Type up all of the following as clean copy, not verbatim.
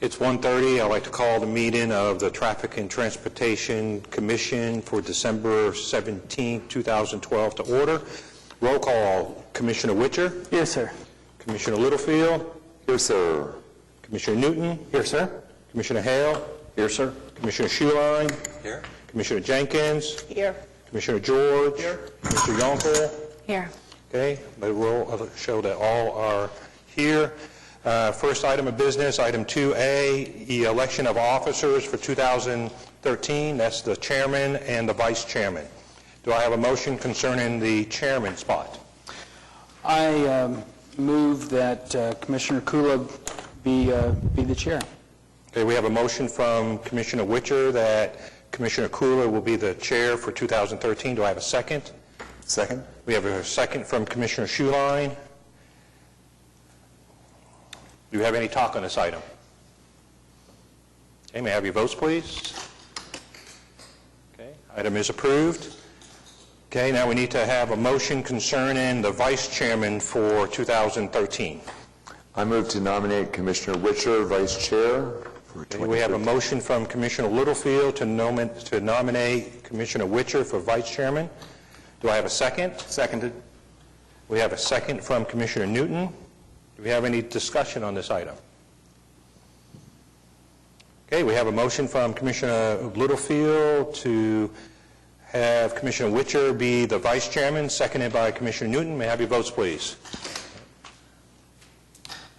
It's 1:30. I'd like to call the meeting of the Traffic and Transportation Commission for December 17, 2012 to order. Roll call. Commissioner Witcher? Yes, sir. Commissioner Littlefield? Here, sir. Commissioner Newton? Here, sir. Commissioner Hale? Here, sir. Commissioner Schuline? Here. Commissioner Jenkins? Here. Commissioner George? Here. Commissioner Yonkel? Here. Okay, the roll show that all are here. First item of business, item 2A, the election of officers for 2013. That's the chairman and the vice chairman. Do I have a motion concerning the chairman spot? I move that Commissioner Kula be the chair. Okay, we have a motion from Commissioner Witcher that Commissioner Kula will be the chair for 2013. Do I have a second? Second. We have a second from Commissioner Schuline. Do you have any talk on this item? Okay, may I have your votes, please? Okay, item is approved. Okay, now we need to have a motion concerning the vice chairman for 2013. I move to nominate Commissioner Witcher, vice chair for 2013. We have a motion from Commissioner Littlefield to nominate Commissioner Witcher for vice chairman. Do I have a second? Seconded. We have a second from Commissioner Newton. Do we have any discussion on this item? Okay, we have a motion from Commissioner Littlefield to have Commissioner Witcher be the vice chairman, seconded by Commissioner Newton. May I have your votes, please?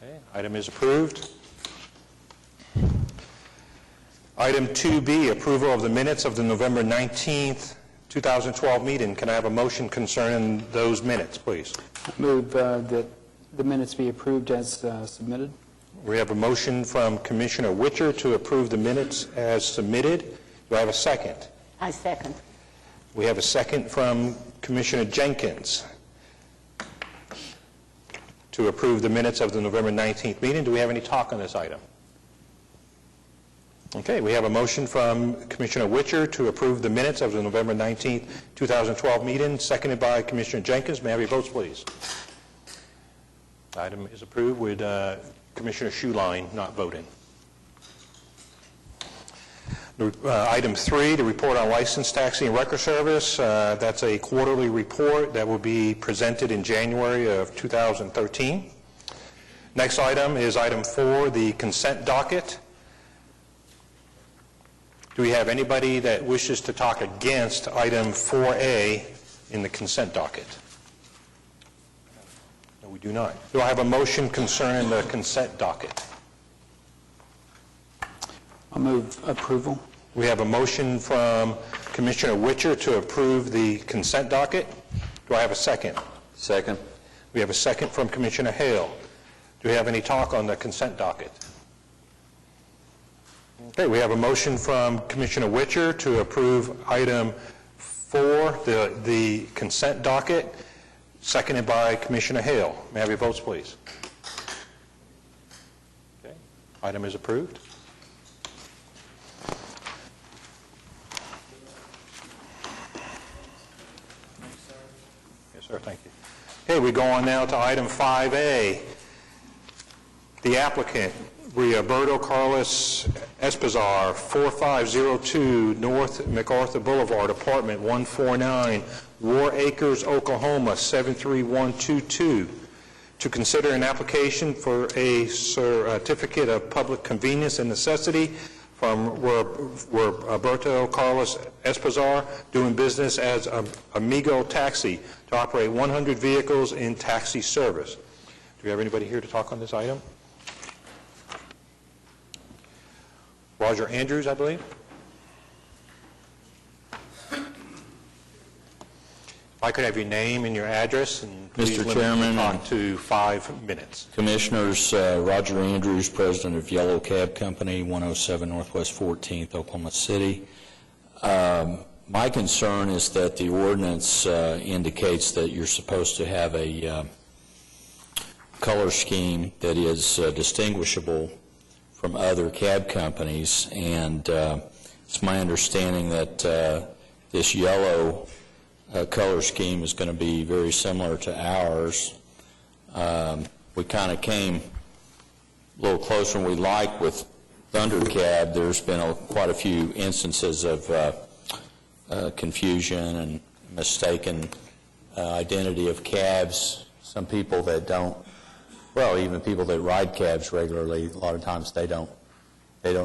Okay, item is approved. Item 2B, approval of the minutes of the November 19th, 2012 meeting. Can I have a motion concerning those minutes, please? I move that the minutes be approved as submitted. We have a motion from Commissioner Witcher to approve the minutes as submitted. Do I have a second? I second. We have a second from Commissioner Jenkins to approve the minutes of the November 19th meeting. Do we have any talk on this item? Okay, we have a motion from Commissioner Witcher to approve the minutes of the November 19th, 2012 meeting, seconded by Commissioner Jenkins. May I have your votes, please? Item is approved with Commissioner Schuline not voting. Item 3, the report on license, taxi, and record service. That's a quarterly report that will be presented in January of 2013. Next item is item 4, the consent docket. Do we have anybody that wishes to talk against item 4A in the consent docket? No, we do not. Do I have a motion concerning the consent docket? I'll move approval. We have a motion from Commissioner Witcher to approve the consent docket. Do I have a second? Second. We have a second from Commissioner Hale. Do we have any talk on the consent docket? Okay, we have a motion from Commissioner Witcher to approve item 4, the consent docket, seconded by Commissioner Hale. May I have your votes, please? Okay, item is approved. Yes, sir, thank you. Okay, we go on now to item 5A. The applicant, Roberto Carlos Espazar, 4502 North MacArthur Boulevard, apartment 149, War Acres, Oklahoma, 73122, to consider an application for a certificate of public convenience and necessity from Roberto Carlos Espazar, doing business as Amigo Taxi, to operate 100 vehicles in taxi service. Do we have anybody here to talk on this item? Roger Andrews, I believe. If I could have your name and your address, and please Mr. limit Chairman, your talk to 5 minutes. Commissioners, Roger Andrews, President of Yellow Cab Company, 107 Northwest 14th, Oklahoma City. My concern is that the ordinance indicates that you're supposed to have a color scheme that is distinguishable from other cab companies, and it's my understanding that this yellow color scheme is going to be very similar to ours. We kind of came a little closer than we like with Thunder Cab, there's been quite a few instances of confusion and mistaken identity of cabs. Some people that don't, well, even people that ride cabs regularly, a lot of times they don't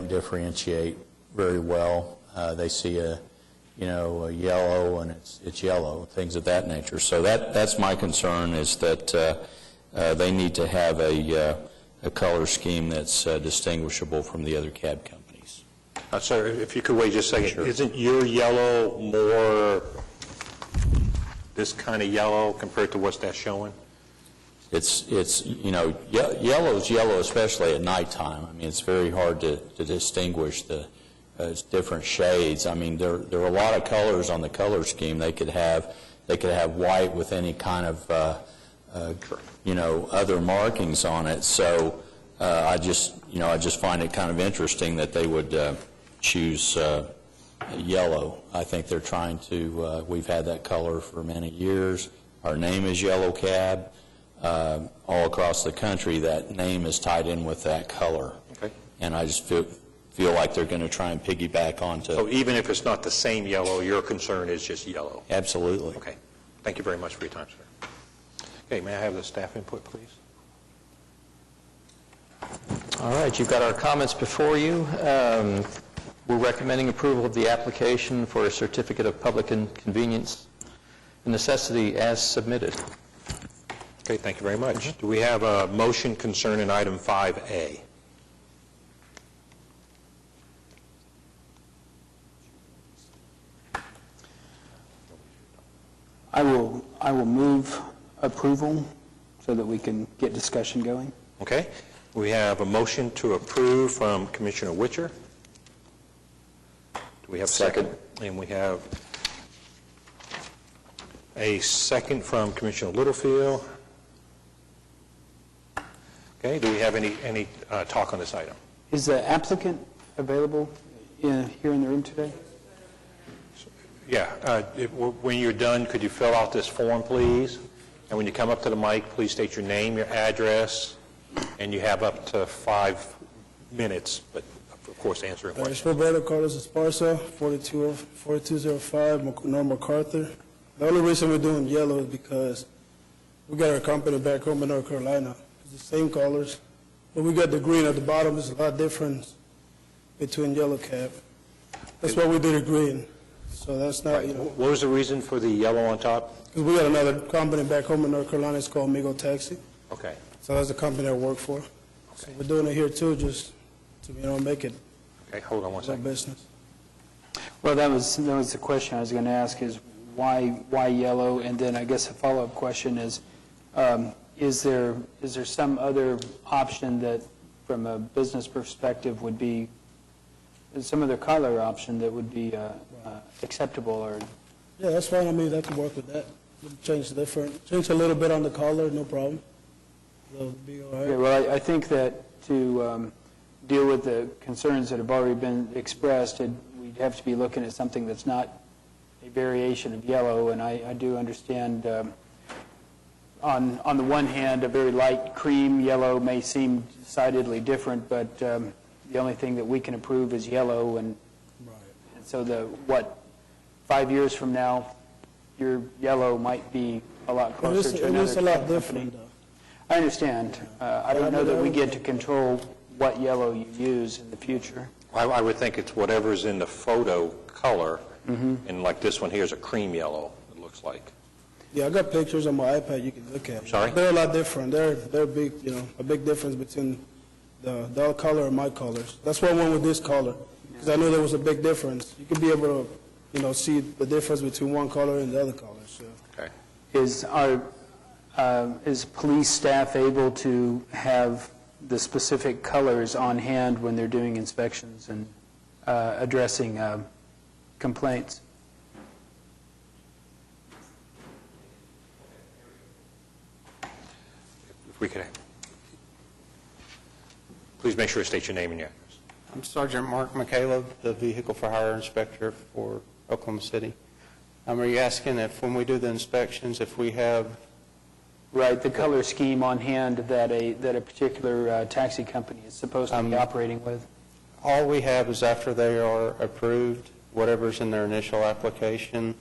differentiate very well. They see a yellow and it's yellow, things of that nature. So that's my concern, is that they need to have a color scheme that's distinguishable from the other cab companies. Sir, if you could wait just a second. Sure. Isn't your yellow more this kind of yellow compared to what's that showing? It's yellow is yellow, especially at nighttime. I mean, it's very hard to distinguish the different shades. I mean, there are a lot of colors on the color scheme. They could have white with any kind of other markings on it. So I just find it kind of interesting that they would choose yellow. I think they're trying to. We've had that color for many years. Our name is Yellow Cab. All across the country, that name is tied in with that color. Okay. And I just feel like they're going to try and piggyback onto. So even if it's not the same yellow, your concern is just yellow? Absolutely. Okay. Thank you very much for your time, sir. Okay, may I have the staff input, please? All right, you've got our comments before you. We're recommending approval of the application for a certificate of public inconvenience and necessity as submitted. Okay, thank you very much. Do we have a motion concerning item 5A? I will move approval so that we can get discussion going. Okay, we have a motion to approve from Commissioner Witcher. Do we have a second? And we have a second from Commissioner Littlefield. Okay, do we have any talk on this item? Is the applicant available here in the room today? Yeah, when you're done, could you fill out this form, please? And when you come up to the mic, please state your name, your address, and you have up to 5 minutes, but of course, answering It's questions. Roberto Carlos Esparza, 4205 North MacArthur. The only reason we're doing yellow is because we got our company back home in North Carolina. It's the same colors, but we got the green at the bottom. There's a lot of difference between Yellow Cab. That's why we did it green. So that's not, What was the reason for the yellow on top? because we got another company back home in North Carolina. It's called Migo Taxi. Okay. So that's the company I work for. So we're doing it here too, just to, make it Okay, hold on one our second. business. Well, that was the question I was going to ask, is why yellow? And then I guess a follow-up question is there some other option that, from a business perspective, would be some other color option that would be acceptable? Or Yeah, that's fine. I mean, I can work with that. Change a little bit on the collar, no problem. That'll be all right. Okay, well, I think that to deal with the concerns that have already been expressed, we'd have to be looking at something that's not a variation of yellow, and I do understand on the one hand, a very light cream yellow may seem decidedly different, but the only thing that we can approve is yellow, and so 5 years from now, your yellow might be a lot closer to another It is a lot company. different, though. I understand. I don't know that we get to control what yellow you use in the future. I would think it's whatever's in the photo color, and like this one here is a cream yellow, it looks like. Yeah, I got pictures on my iPad you can look at. Sorry? They're a lot different. They're big, a big difference between the other color and my colors. That's why I went with this color, because I knew there was a big difference. You could be able to, see the difference between one color and the other color. So. Okay. Is police staff able to have the specific colors on hand when they're doing inspections and addressing complaints? If we could, please make sure to state your name and your address. I'm Sergeant Mark McCaleb, the Vehicle for Hire Inspector for Oklahoma City. Are you asking if when we do the inspections, if we have... Right, the color scheme on hand that a particular taxi company is supposed to be operating with? All we have is after they are approved, whatever's in their initial application.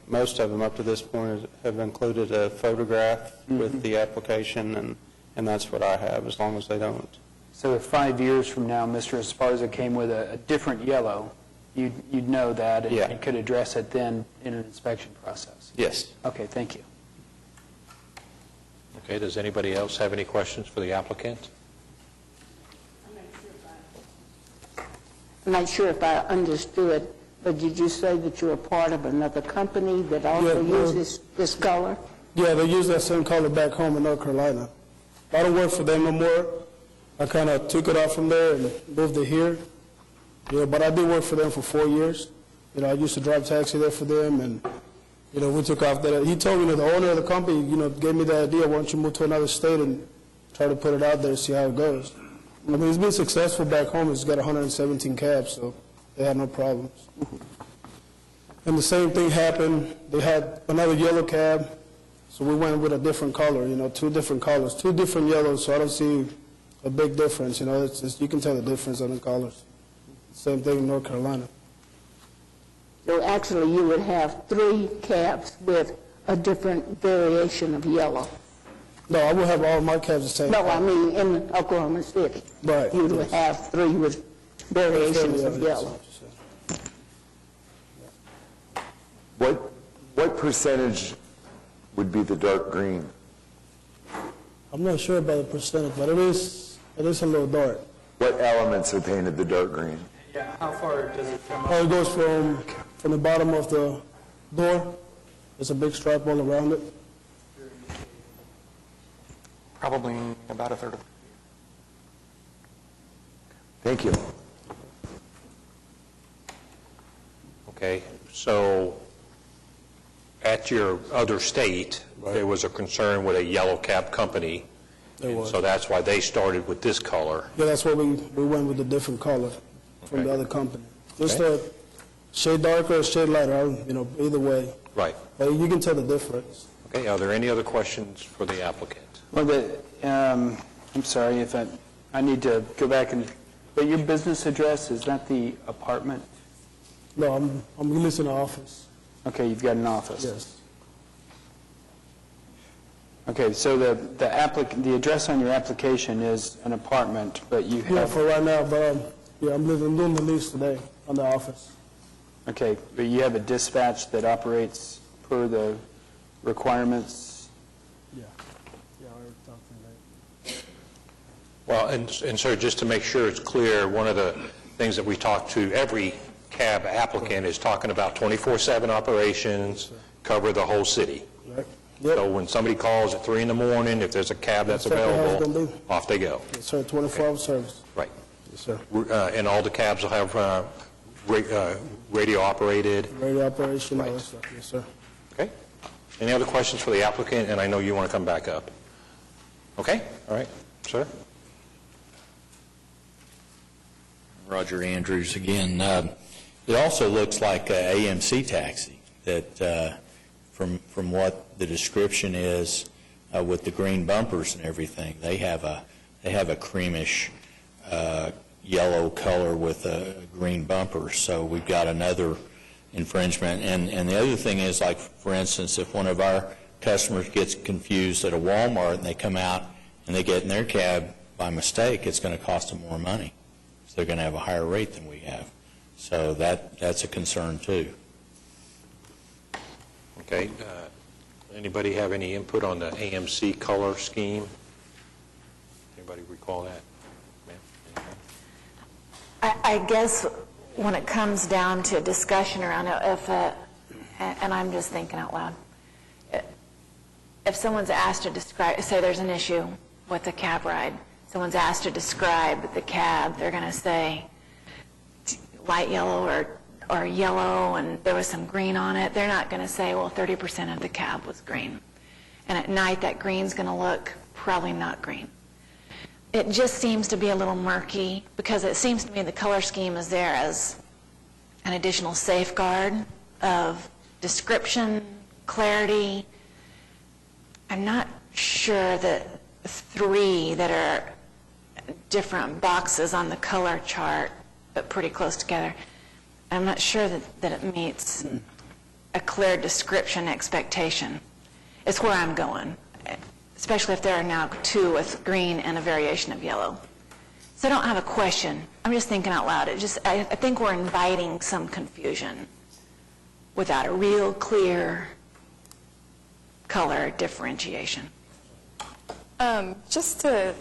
Most of them up to this point have included a photograph with the application, and that's what I have, as long as they don't. So if 5 years from now, Mr. Esparza came with a different yellow, you'd know that and Yeah. you could address it then in an inspection process? Yes. Okay, thank you. Okay, does anybody else have any questions for the applicant? I'm not sure if I understood, but did you say that you're a part of another company that also Yeah, uses this color? Yeah, they use that same color back home in North Carolina. I don't work for them no more. I kind of took it off from there and moved it here. Yeah, but I did work for them for 4 years. You know, I used to drive taxi there for them, and, you know, we took off that. He told me that the owner of the company, you know, gave me the idea, why don't you move to another state and try to put it out there and see how it goes. I mean, it's been successful back home. It's got 117 cabs, so they had no problems. And the same thing happened. They had another yellow cab, so we went with a different color, you know, 2 different colors, 2 different yellows, so I don't see a big difference, you know. You can tell the difference on the colors. Same thing in North Carolina. So actually, you would have 3 cabs with a different variation of yellow. No, I will have all my cabs the same. No, I mean in Oklahoma City. Right. You would have 3 with variations of yellow. What percentage would be the dark green? I'm not sure about the percentage, but it is a little dark. What elements are painted the dark green? Yeah, how far does it come up? Oh, it goes from the bottom of the door. There's a big stripe all around it. Probably about a third of Thank you. Okay, so at your other state, there was a concern with a yellow cab company. There was. So that's why they started with this color. Yeah, that's why we went with a different color from the Okay. other company. Just Okay. a shade darker or shade lighter, you know, either way. Right. But you can tell the difference. Okay, are there any other questions for the applicant? Well, I'm sorry if I need to go back but your business address, is that the apartment? No, I'm leasing an office. Okay, you've got an office? Yes. Okay, so the address on your application is an apartment, but you Yeah, have, for right now, but yeah, I'm doing the lease today on the office. okay, but you have a dispatch that operates per the requirements? Yeah. Yeah, I already talked to him. Well, and sir, just to make sure it's clear, one of the things that we talk to every cab applicant is talking about 24/7 operations, cover the whole city. Right? So Yep. when somebody calls at 3 in the morning, if there's a cab that's That's exactly how it's available, gonna be. off they go. Yes, sir, 24-hour service. Right. Yes, sir. And all the cabs will have radio operated. Radio operation, all Right. that stuff. Yes, sir. Okay? Any other questions for the applicant? And I know you want to come back up. Okay? All right. Sir? Roger Andrews again. It also looks like a AMC taxi, that from what the description is with the green bumpers and everything, they have a creamish yellow color with a green bumper. So we've got another infringement. And the other thing is, like, for instance, if one of our customers gets confused at a Walmart and they come out and they get in their cab by mistake, it's going to cost them more money. So they're going to have a higher rate than we have. So that's a concern too. Okay. Anybody have any input on the AMC color scheme? Anybody recall that? Ma'am? I guess when it comes down to discussion around it, and I'm just thinking out loud, if someone's asked to describe, say there's an issue with the cab ride, someone's asked to describe the cab, they're going to say light yellow or yellow and there was some green on it. They're not going to say, well, 30% of the cab was green. And at night, that green's going to look probably not green. It just seems to be a little murky because it seems to me the color scheme is there as an additional safeguard of description, clarity. I'm not sure that 3 that are different boxes on the color chart, but pretty close together. I'm not sure that it meets a clear description expectation. It's where I'm going, especially if there are now two with green and a variation of yellow. So I don't have a question. I'm just thinking out loud. I think we're inviting some confusion without a real clear color differentiation. Just to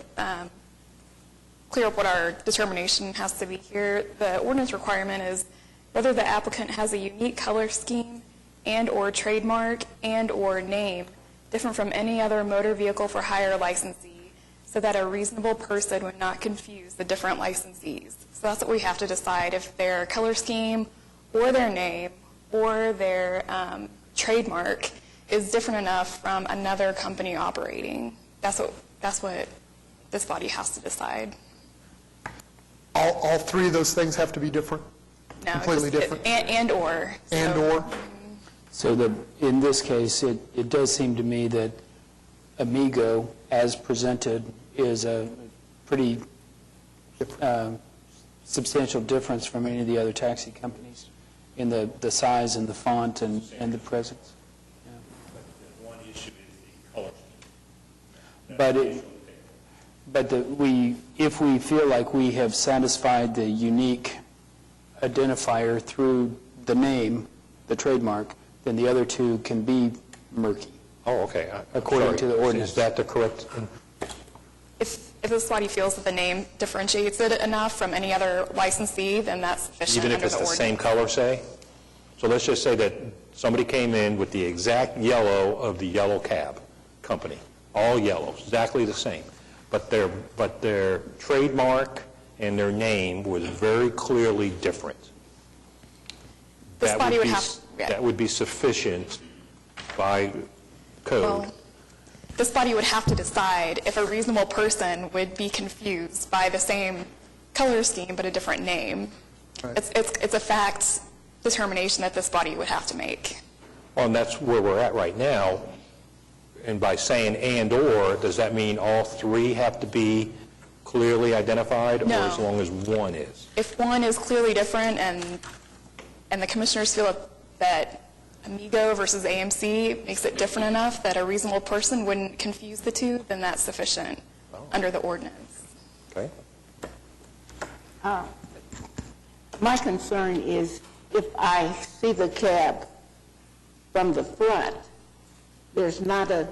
clear up what our determination has to be here, the ordinance requirement is whether the applicant has a unique color scheme and/or trademark and/or name different from any other motor vehicle for hire licensee, so that a reasonable person would not confuse the different licensees. So that's what we have to decide, if their color scheme or their name or their trademark is different enough from another company operating. That's what this body has to decide. All three of those things have to be different? No, Completely just different? And/or. And/or? So in this case, it does seem to me that Amigo, as presented, is a pretty substantial difference from any of the other taxi companies in the size and the font and the presence. One issue is the color. But if we feel like we have satisfied the unique identifier through the name, the trademark, then the other two can be murky. Oh, okay. According to the ordinance. Is that the correct? If this body feels that the name differentiates it enough from any other licensee, then that's sufficient Even under if the it's ordinance. the same color, say? So let's just say that somebody came in with the exact yellow of the yellow cab company, all yellow, exactly the same. But their trademark and their name was very clearly different. This body would have... yeah. That would be sufficient by code. Well, this body would have to decide if a reasonable person would be confused by the same color scheme but a different name. Right. It's a fact determination that this body would have to make. Well, and that's where we're at right now. And by saying and/or, does that mean all three have to be clearly identified? No. Or as long as one is? If one is clearly different and the commissioners feel that Amigo versus AMC makes it different enough that a reasonable person wouldn't confuse the two, then that's sufficient under the ordinance. Okay. My concern is if I see the cab from the front, there's not a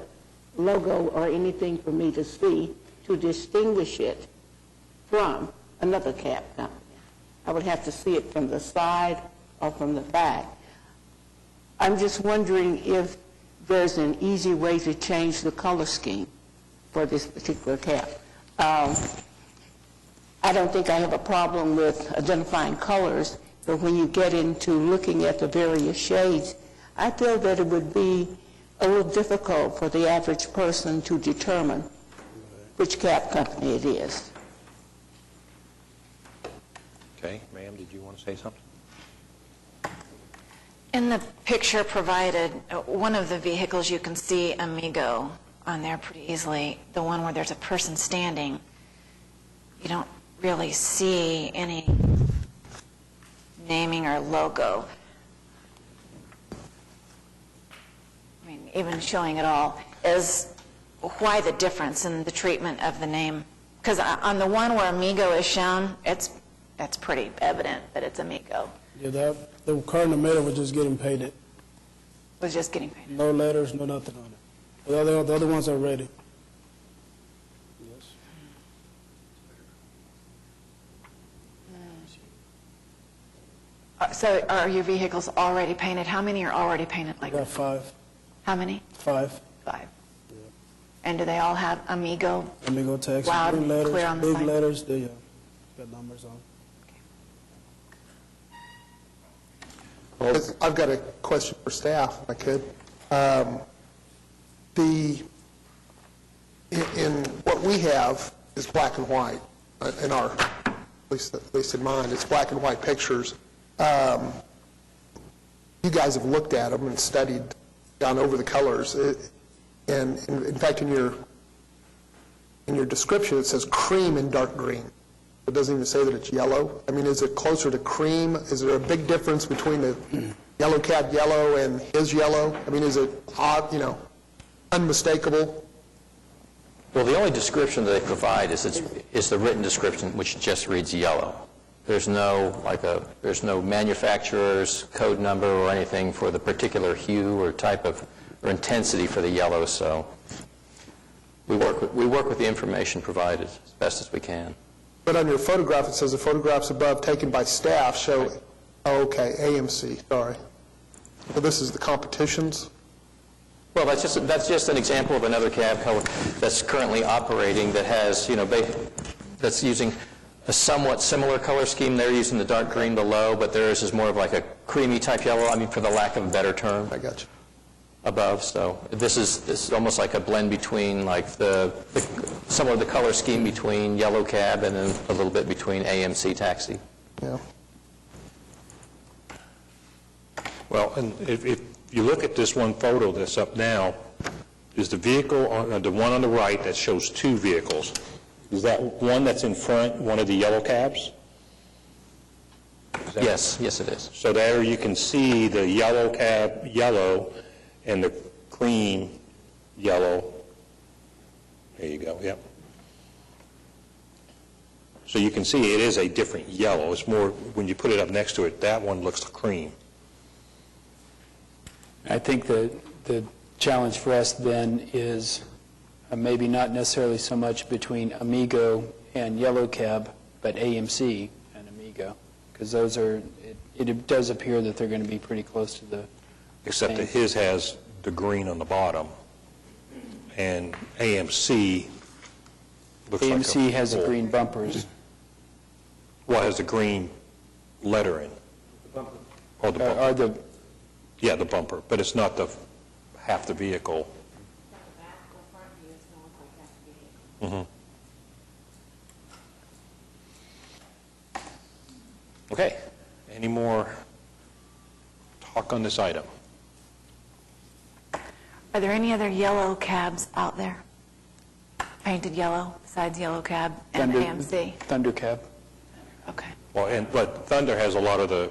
logo or anything for me to see to distinguish it from another cab company. I would have to see it from the side or from the back. I'm just wondering if there's an easy way to change the color scheme for this particular cab. I don't think I have a problem with identifying colors, but when you get into looking at the various shades, I feel that it would be a little difficult for the average person to determine which cab company it is. Okay. Ma'am, did you want to say something? In the picture provided, one of the vehicles you can see Amigo on there pretty easily, the one where there's a person standing. You don't really see any naming or logo. I mean, even showing it all is why the difference in the treatment of the name. Because on the one where Amigo is shown, that's pretty evident that it's Amigo. Yeah, the car in the middle was just getting painted. Was just getting painted. No letters, no nothing on it. The other ones are ready. Yes. So are your vehicles already painted? How many are already painted like I got that? 5. How many? 5. 5. And do they all have Amigo? Amigo text, Loud big and letters, clear on the big side? letters, they got numbers on. I've got a question for staff, if I could. In what we have is black and white, in our, at least in mine, it's black and white pictures. You guys have looked at them and studied, gone over the colors, and in fact, in your in your description, it says cream and dark green. It doesn't even say that it's yellow. I mean, is it closer to cream? Is there a big difference between the yellow cab yellow and his yellow? I mean, is it odd, unmistakable? Well, the only description that they provide is the written description, which just reads yellow. There's no manufacturer's code number or anything for the particular hue or type of or intensity for the yellow. So we work with the information provided as best as we can. But on your photograph, it says the photographs above taken by staff show, oh, okay, AMC, sorry. So this is the competitions? Well, that's just an example of another cab color that's currently operating that has, that's using a somewhat similar color scheme. They're using the dark green below, but theirs is more of like a creamy type yellow, for the lack of a better term. I got you. Above, so this is almost like a blend between like some of the color scheme between yellow cab and then a little bit between AMC taxi. Yeah. Well, and if you look at this one photo that's up now, is the vehicle, the one on the right that shows two vehicles, is that one that's in front, one of the yellow cabs? Yes, it is. So there you can see the yellow cab, yellow, and the cream yellow. There you go, yep. So you can see it is a different yellow. It's more, when you put it up next to it, that one looks cream. I think the challenge for us then is maybe not necessarily so much between Amigo and Yellow Cab, but AMC and Amigo, because those are, it does appear that they're going to be pretty close to the Except same. that his has the green on the bottom, and AMC looks like AMC has the full- green bumpers. Well, has the green lettering. Oh, the bumper. Are the, Yeah, the bumper, but it's not the half the vehicle. Mhm. Okay. Any more talk on this item? Are there any other yellow cabs out there? Painted yellow besides Yellow Cab and AMC? Thunder Cab. Okay. Well, but Thunder has a lot of the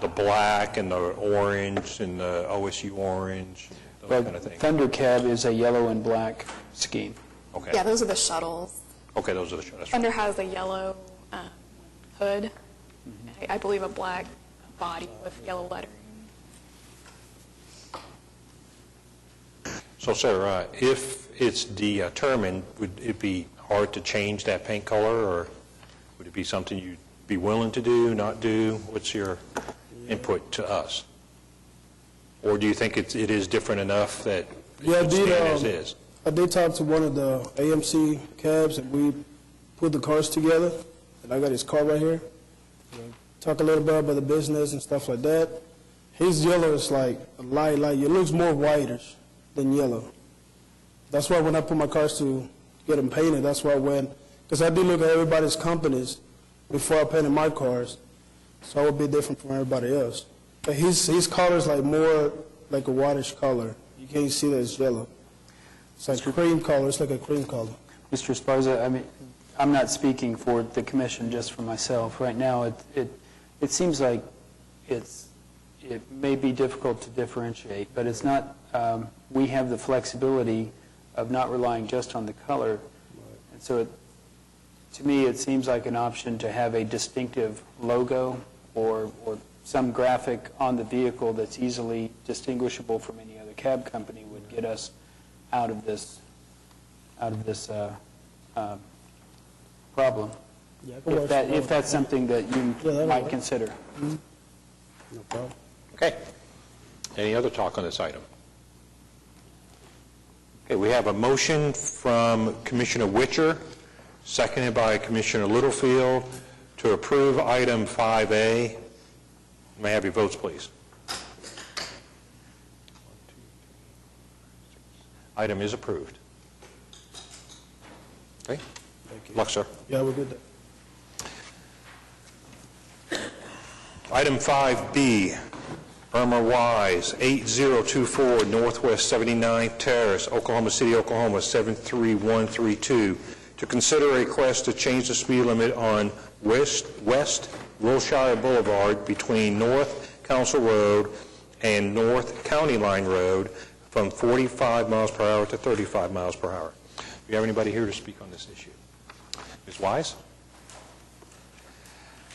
black and the orange and the OSU orange, those Well, kind of things. Thunder Cab is a yellow and black scheme. Okay. Yeah, those are the shuttles. Okay, those are the that's right. Thunder has a yellow hood, I believe a black body with yellow lettering. So, Sarah, if it's determined, would it be hard to change that paint color, or would it be something you'd be willing to do, not do? What's your input to us? Or do you think it is different enough that it Yeah, should stand as is? I did talk to one of the AMC cabs, and we put the cars together, and I got his car right here. Talk a little bit about the business and stuff like that. His yellow is like a light, it looks more whitish than yellow. That's why when I put my cars to get them painted, that's why I went, because I did look at everybody's companies before I painted my cars, so I would be different from everybody else. But his color is like more like a whitish color. You can't see that it's yellow. It's like cream color. It's like a cream color. Mr. Esparza, I'm not speaking for the commission, just for myself. Right now, it seems like it may be difficult to differentiate, but it's not, we have the flexibility of not relying just on the color. And so to me, it seems like an option to have a distinctive logo or some graphic on the vehicle that's easily distinguishable from any other cab company would get us out of this problem. Yeah, I can work If that's something that you that'll might work. consider. No problem. Okay. Any other talk on this item? Okay, we have a motion from Commissioner Witcher, seconded by Commissioner Littlefield, to approve item 5A. May I have your votes, please? Item is approved. Okay? Thank you. Luck, sir. Yeah, we're good. Item 5B, Irma Wise, 8024 Northwest 79th Terrace, Oklahoma City, Oklahoma, 73132, to consider a request to change the speed limit on West Wilshire Boulevard between North Council Road and North County Line Road from 45 miles per hour to 35 miles per hour. Do you have anybody here to speak on this issue? Ms. Wise?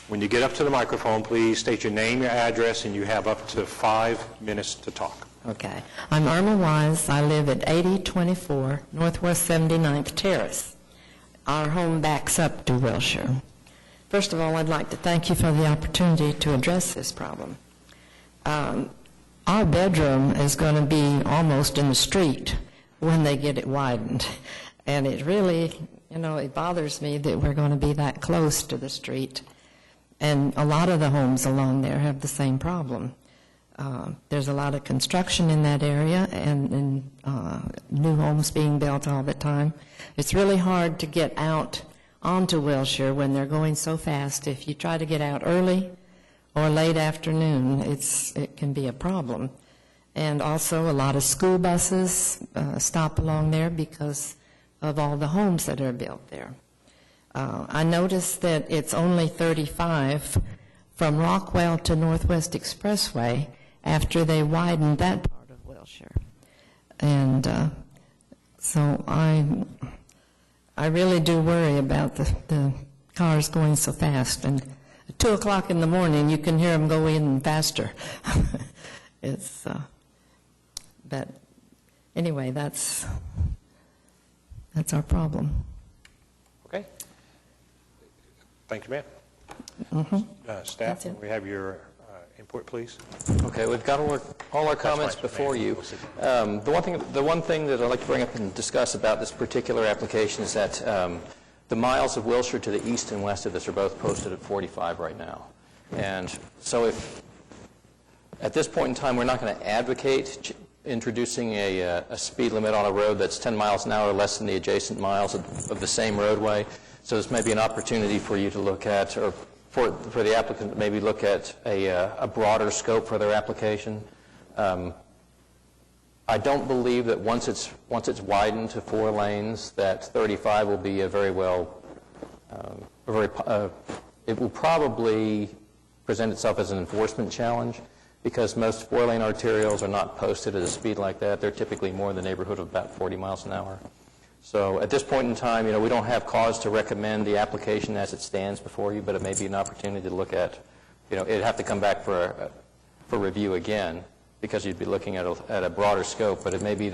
When you get up to the microphone, please state your name, your address, and you have up to 5 minutes to talk. Okay. I'm Irma Wise. I live at 8024 Northwest 79th Terrace. Our home backs up to Wilshire. First of all, I'd like to thank you for the opportunity to address this problem. Our bedroom is going to be almost in the street when they get it widened. And it really, it bothers me that we're going to be that close to the street. And a lot of the homes along there have the same problem. There's a lot of construction in that area and new homes being built all the time. It's really hard to get out onto Wilshire when they're going so fast. If you try to get out early or late afternoon, it can be a problem. And also a lot of school buses stop along there because of all the homes that are built there. I noticed that it's only 35 from Rockwell to Northwest Expressway after they widened that part of Wilshire. And so I really do worry about the cars going so fast. And at 2 o'clock in the morning, you can hear them go in faster. But anyway, that's our problem. Okay. Thank you, ma'am. Staff, That's it. can we have your input, please? Okay, we've got all our comments fine. before you. The one thing that I'd like to bring up and discuss about this particular application is that the miles of Wilshire to the east and west of this are both posted at 45 right now. And so at this point in time, we're not going to advocate introducing a speed limit on a road that's 10 miles an hour less than the adjacent miles of the same roadway. So this may be an opportunity for you to look at, or for the applicant to maybe look at a broader scope for their application. I don't believe that once it's widened to 4 lanes, that 35 will be it will probably present itself as an enforcement challenge, because most 4-lane arterials are not posted at a speed like that. They're typically more in the neighborhood of about 40 miles an hour. So at this point in time, we don't have cause to recommend the application as it stands before you, but it may be an opportunity to look at, it'd have to come back for review again, because you'd be looking at a broader scope, but it may be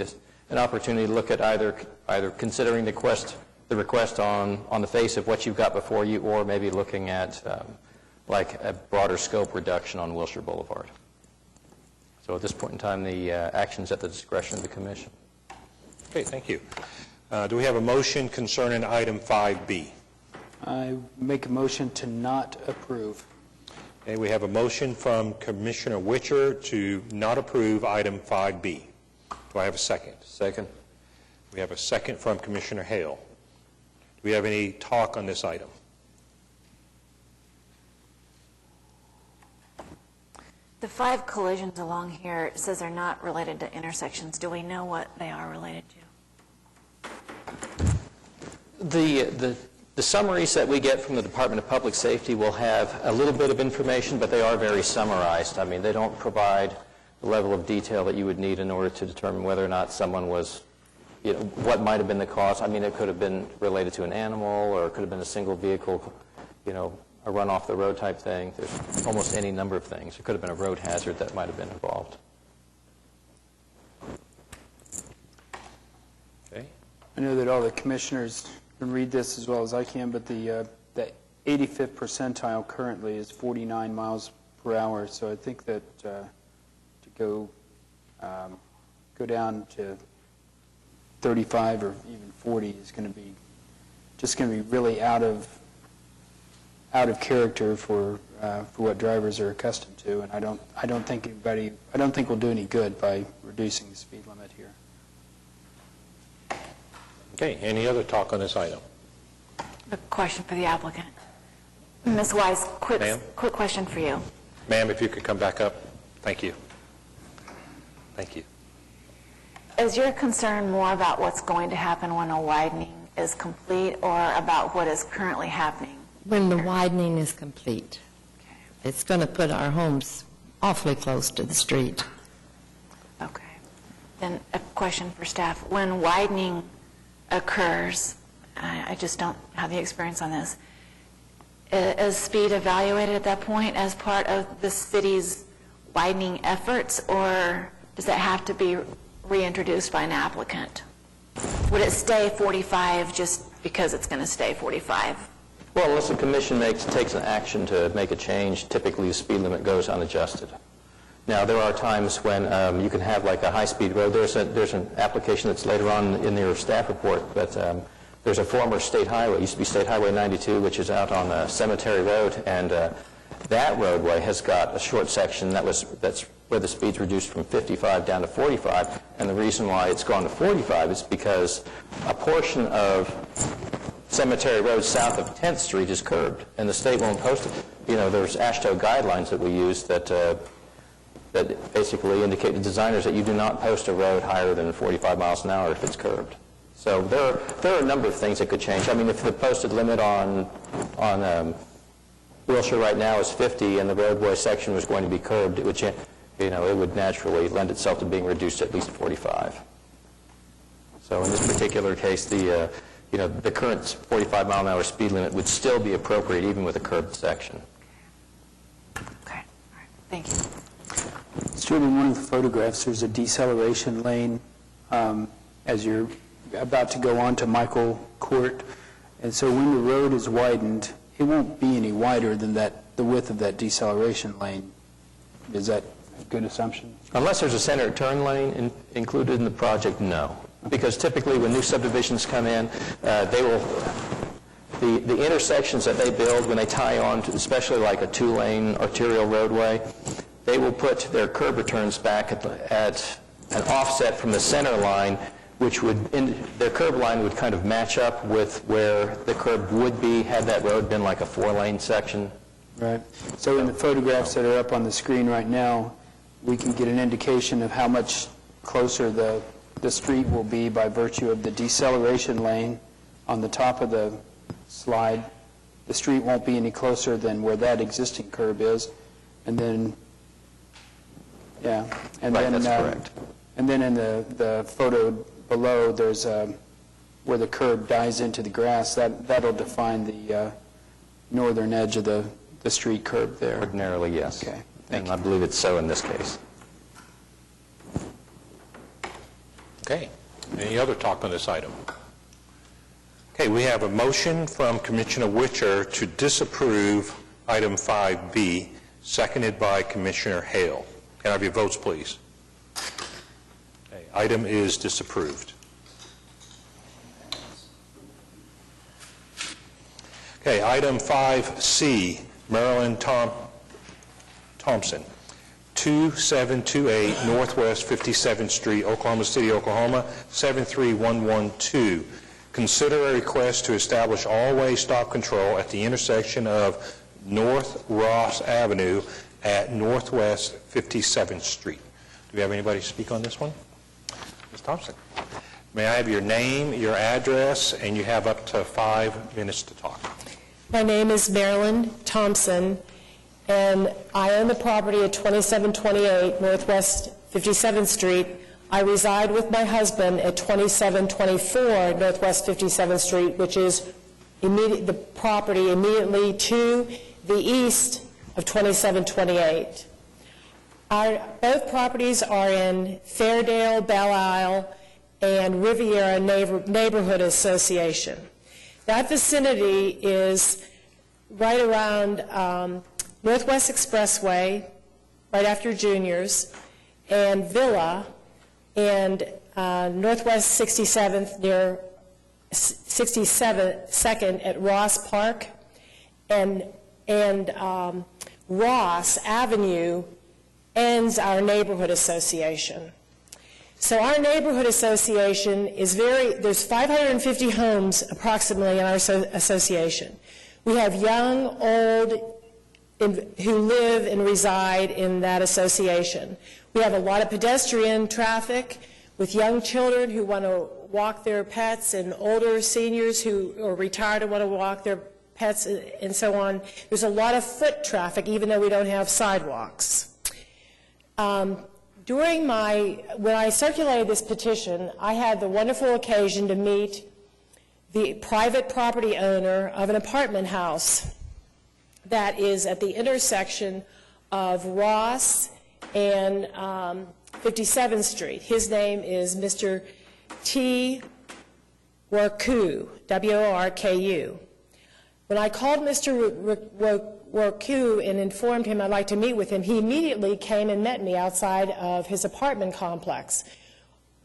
an opportunity to look at either considering the request on the face of what you've got before you, or maybe looking at like a broader scope reduction on Wilshire Boulevard. So at this point in time, the action's at the discretion of the commission. Okay, thank you. Do we have a motion concerning item 5B? I make a motion to not approve. Okay, we have a motion from Commissioner Witcher to not approve item 5B. Do I have a second? Second. We have a second from Commissioner Hale. Do we have any talk on this item? The 5 collisions along here, it says they're not related to intersections. Do we know what they are related to? The summaries that we get from the Department of Public Safety will have a little bit of information, but they are very summarized. I mean, they don't provide the level of detail that you would need in order to determine whether or not someone was, what might have been the cause. I mean, it could have been related to an animal, or it could have been a single vehicle, a run off the road type thing. There's almost any number of things. It could have been a road hazard that might have been involved. Okay. I know that all the commissioners can read this as well as I can, but the 85th percentile currently is 49 miles per hour. So I think that to go down to 35 or even 40 is going to be really out of character for what drivers are accustomed to, and I don't think we'll do any good by reducing the speed limit here. Okay, any other talk on this item? A question for the applicant. Ms. Wise, quick question for you. Ma'am, if you could come back up. Thank you. Thank you. Is your concern more about what's going to happen when a widening is complete or about what is currently happening? When the widening is complete. It's going to put our homes awfully close to the street. Okay. Then a question for staff. When widening occurs, I just don't have the experience on this, is speed evaluated at that point as part of the city's widening efforts, or does that have to be reintroduced by an applicant? Would it stay 45 just because it's going to stay 45? Well, unless the commission takes an action to make a change, typically the speed limit goes unadjusted. Now, there are times when you can have like a high-speed road. There's an application that's later on in your staff report, but there's a former state highway, it used to be State Highway 92, which is out on Cemetery Road, and that roadway has got a short section that's where the speed's reduced from 55 down to 45, and the reason why it's gone to 45 is because a portion of Cemetery Road south of 10th Street is curbed, and the state won't post it. You know, there's AASHTO guidelines that we use that basically indicate to designers that you do not post a road higher than 45 miles an hour if it's curbed. So there are a number of things that could change. I mean, if the posted limit on Wilshire right now is 50 and the roadway section was going to be curbed, it would it would naturally lend itself to being reduced to at least 45. So in this particular case, the current 45 mile an hour speed limit would still be appropriate even with a curbed section. Okay. All right. Thank you. Stuart, in one of the photographs, there's a deceleration lane as you're about to go on to Michael Court. And so when the road is widened, it won't be any wider than the width of that deceleration lane. Is that a good assumption? Unless there's a center turn lane included in the project, no. Because typically when new subdivisions come in, they will, the intersections that they build when they tie on to, especially like a 2-lane arterial roadway, they will put their curb returns back at an offset from the center line, which their curb line would kind of match up with where the curb would be had that road been like a 4-lane section. Right. So in the photographs that are up on the screen right now, we can get an indication of how much closer the street will be by virtue of the deceleration lane on the top of the slide. The street won't be any closer than where that existing curb is. And then, yeah. And right, then, that's correct. And then in the photo below, there's where the curb dies into the grass. That'll define the northern edge of the street curb there. Ordinarily, yes. Okay. And I believe it's so in this case. Okay. Any other talk on this item? Okay, we have a motion from Commissioner Witcher to disapprove item 5B, seconded by Commissioner Hale. Can I have your votes, please? Okay, item is disapproved. Okay, item 5C, Marilyn Thompson, 2728 Northwest 57th Street, Oklahoma City, Oklahoma, 73112. Consider a request to establish all-way stop control at the intersection of North Ross Avenue at Northwest 57th Street. Do we have anybody speak on this one? Ms. Thompson. May I have your name, your address, and you have up to 5 minutes to talk. My name is Marilyn Thompson, and I own the property at 2728 Northwest 57th Street. I reside with my husband at 2724 Northwest 57th Street, which is the property immediately to the east of 2728. Both properties are in Fairdale, Belle Isle, and Riviera Neighborhood Association. That vicinity is right around Northwest Expressway, right after Junior's, and Villa, and Northwest 67th near 62nd at Ross Park, and Ross Avenue ends our neighborhood association. So our neighborhood association is there's 550 homes approximately in our association. We have young, old, who live and reside in that association. We have a lot of pedestrian traffic with young children who want to walk their pets, and older seniors who are retired and want to walk their pets and so on. There's a lot of foot traffic, even though we don't have sidewalks. When I circulated this petition, I had the wonderful occasion to meet the private property owner of an apartment house that is at the intersection of Ross and 57th Street. His name is Mr. T. Worku, W-O-R-K-U. When I called Mr. Worku and informed him I'd like to meet with him, he immediately came and met me outside of his apartment complex.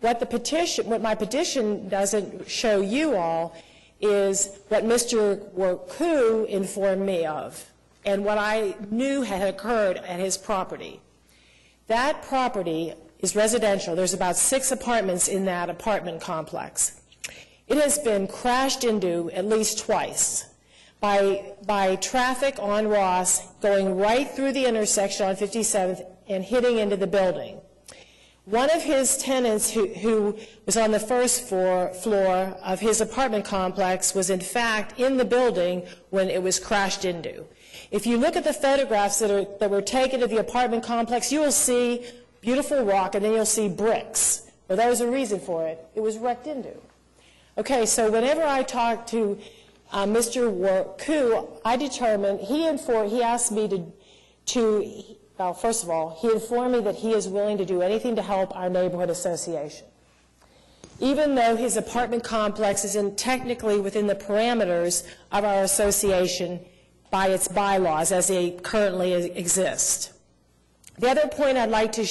What my petition doesn't show you all is what Mr. Worku informed me of and what I knew had occurred at his property. That property is residential. There's about 6 apartments in that apartment complex. It has been crashed into at least twice by traffic on Ross going right through the intersection on 57th and hitting into the building. One of his tenants who was on the first floor of his apartment complex was in fact in the building when it was crashed into. If you look at the photographs that were taken of the apartment complex, you will see beautiful rock and then you'll see bricks. Well, there was a reason for it. It was wrecked into. Okay, so whenever I talked to Mr. Worku, I determined, he asked me well, first of all, he informed me that he is willing to do anything to help our neighborhood association. Even though his apartment complex isn't technically within the parameters of our association by its bylaws as they currently exist. The other point I'd like to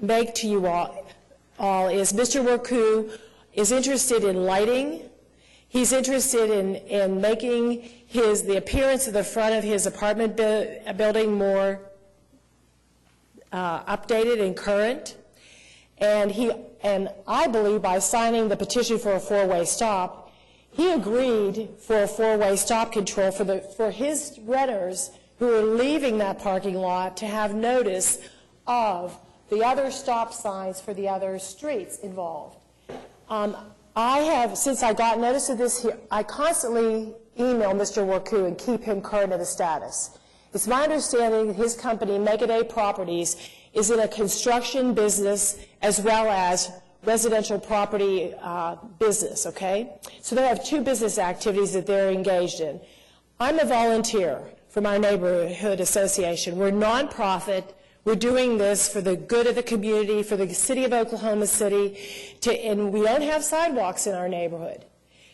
make to you all is Mr. Worku is interested in lighting. He's interested in making the appearance of the front of his apartment building more updated and current. And I believe by signing the petition for a 4-way stop, he agreed for a 4-way stop control for his renters who are leaving that parking lot to have notice of the other stop signs for the other streets involved. Since I got notice of this here, I constantly email Mr. Worku and keep him current of the status. It's my understanding that his company, Mega Day Properties, is in a construction business as well as residential property business, okay? So they have 2 business activities that they're engaged in. I'm a volunteer from our neighborhood association. We're nonprofit. We're doing this for the good of the community, for the city of Oklahoma City, and we don't have sidewalks in our neighborhood.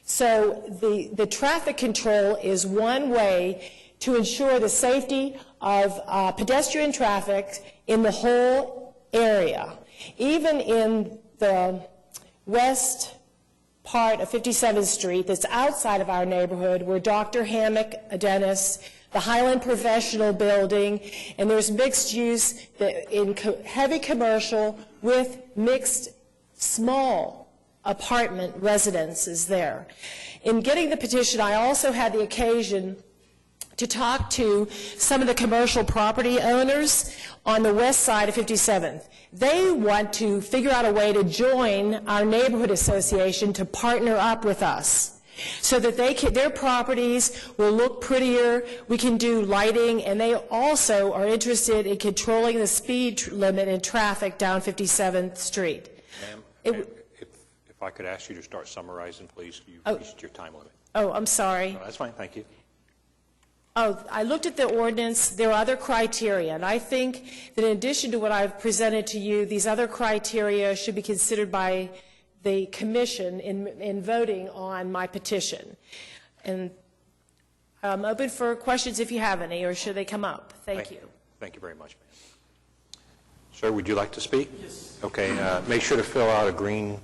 So the traffic control is one way to ensure the safety of pedestrian traffic in the whole area. Even in the west part of 57th Street that's outside of our neighborhood, where Dr. Hammock, a dentist, the Highland Professional Building, and there's mixed use in heavy commercial with mixed small apartment residences there. In getting the petition, I also had the occasion to talk to some of the commercial property owners on the west side of 57th. They want to figure out a way to join our neighborhood association to partner up with us so that their properties will look prettier, we can do lighting, and they also are interested in controlling the speed limit and traffic down 57th Street. Ma'am, if I could ask you to start summarizing, please. You've reached your time limit. Oh, I'm sorry. No, that's fine, thank you. Oh, I looked at the ordinance. There are other criteria, and I think that in addition to what I've presented to you, these other criteria should be considered by the commission in voting on my petition. And I'm open for questions if you have any, or should they come up? Thank you. Thank you very much, ma'am. Sir, would you like to speak? Yes. Okay, make sure to fill out a green.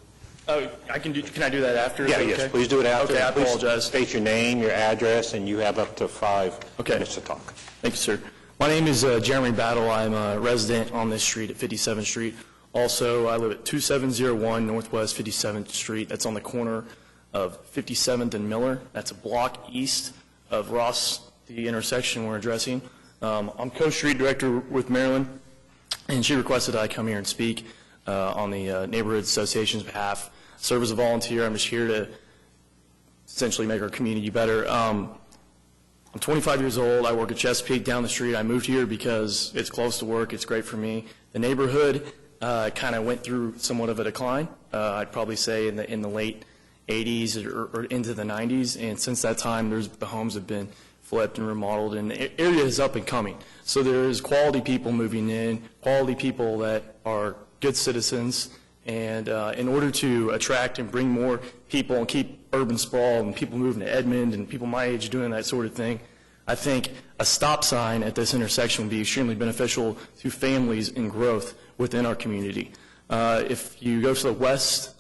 Oh, can I do that after? Yeah, yes, please do it after. Okay, I apologize. Please state your name, your address, and you have up to 5 minutes to talk. Thank you, sir. My name is Jeremy Battle. I'm a resident on this street at 57th Street. Also, I live at 2701 Northwest 57th Street. That's on the corner of 57th and Miller. That's a block east of Ross, the intersection we're addressing. I'm co-street director with Marilyn, and she requested I come here and speak on the Neighborhood Association's behalf. serve as a volunteer. I'm just here to essentially make our community better. I'm 25 years old. I work at Chesapeake down the street. I moved here because it's close to work. It's great for me. The neighborhood kind of went through somewhat of a decline. I'd probably say in the late 80s or into the 90s. And since that time, the homes have been flipped and remodeled, and the area is up and coming. So there's quality people moving in, quality people that are good citizens. And in order to attract and bring more people and keep urban sprawl and people moving to Edmond and people my age doing that sort of thing, I think a stop sign at this intersection would be extremely beneficial to families and growth within our community. If you go to the west,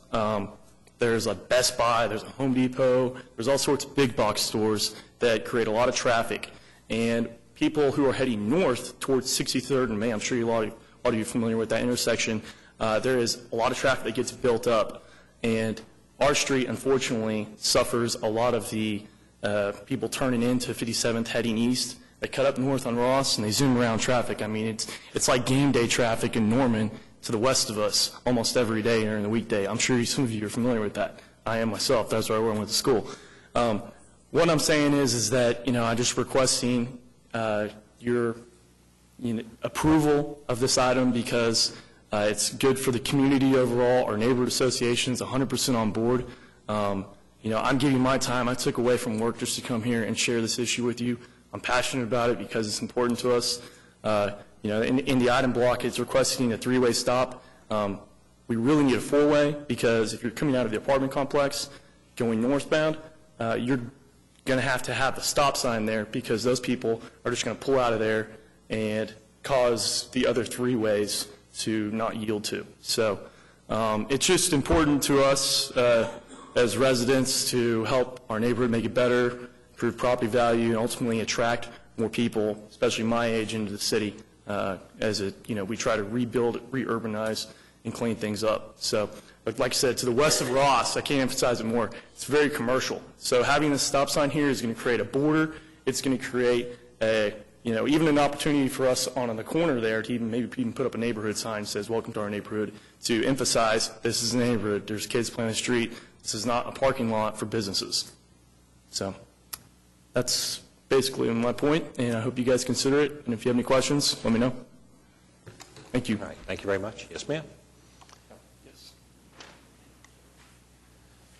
there's a Best Buy, there's a Home Depot, there's all sorts of big box stores that create a lot of traffic. And people who are heading north towards 63rd and May, I'm sure a lot of you are familiar with that intersection, there is a lot of traffic that gets built up. And our street, unfortunately, suffers a lot of the people turning into 57th heading east. They cut up north on Ross and they zoom around traffic. I mean, it's like game day traffic in Norman to the west of us almost every day during the weekday. I'm sure some of you are familiar with that. I am myself. That's where I went to school. What I'm saying is that, I'm just requesting your approval of this item because it's good for the community overall. Our neighborhood association is 100% on board. I'm giving my time. I took away from work just to come here and share this issue with you. I'm passionate about it because it's important to us. In the item block, it's requesting a three-way stop. We really need a four-way because if you're coming out of the apartment complex going northbound, you're going to have a stop sign there because those people are just going to pull out of there and cause the other three ways to not yield to. So it's just important to us as residents to help our neighborhood make it better, improve property value, and ultimately attract more people, especially my age, into the city we try to rebuild, re-urbanize, and clean things up. So, like I said, to the west of Ross, I can't emphasize it more, it's very commercial. So having a stop sign here is going to create a border. It's going to create even an opportunity for us on the corner there to maybe put up a neighborhood sign that says, "Welcome to our neighborhood," to emphasize this is a neighborhood. There's kids playing on the street. This is not a parking lot for businesses. So that's basically my point, and I hope you guys consider it. And if you have any questions, let me know. Thank you. All right, thank you very much. Yes, ma'am.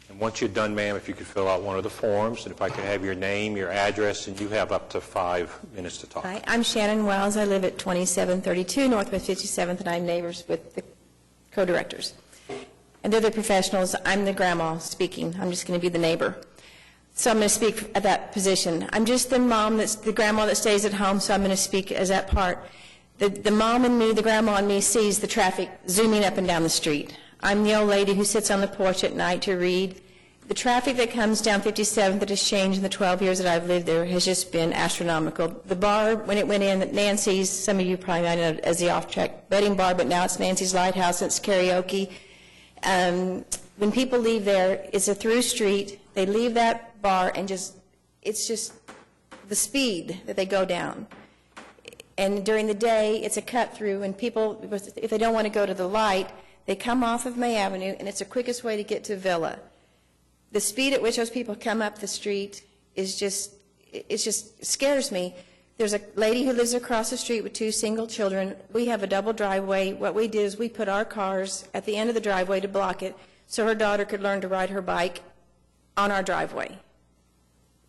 And once you're done, ma'am, if you could fill out one of the forms, and if I could have your name, your address, and you have up to 5 minutes to talk. Hi, I'm Shannon Wells. I live at 2732 Northwest 57th, and I'm neighbors with the co-directors. And they're the professionals. I'm the grandma speaking. I'm just going to be the neighbor. So I'm going to speak at that position. I'm just the mom, that's the grandma that stays at home, so I'm going to speak as that part. The mom in me, the grandma in me, sees the traffic zooming up and down the street. I'm the old lady who sits on the porch at night to read. The traffic that comes down 57th that has changed in the 12 years that I've lived there has just been astronomical. The bar, when it went in, Nancy's, some of you probably know it as the off-track betting bar, but now it's Nancy's Lighthouse, it's karaoke. When people leave there, it's a through street. They leave that bar and it's just the speed that they go down. And during the day, it's a cut through, and people, if they don't want to go to the light, they come off of May Avenue, and it's the quickest way to get to Villa. The speed at which those people come up the street is just scares me. There's a lady who lives across the street with 2 single children. We have a double driveway. What we did is we put our cars at the end of the driveway to block it so her daughter could learn to ride her bike on our driveway.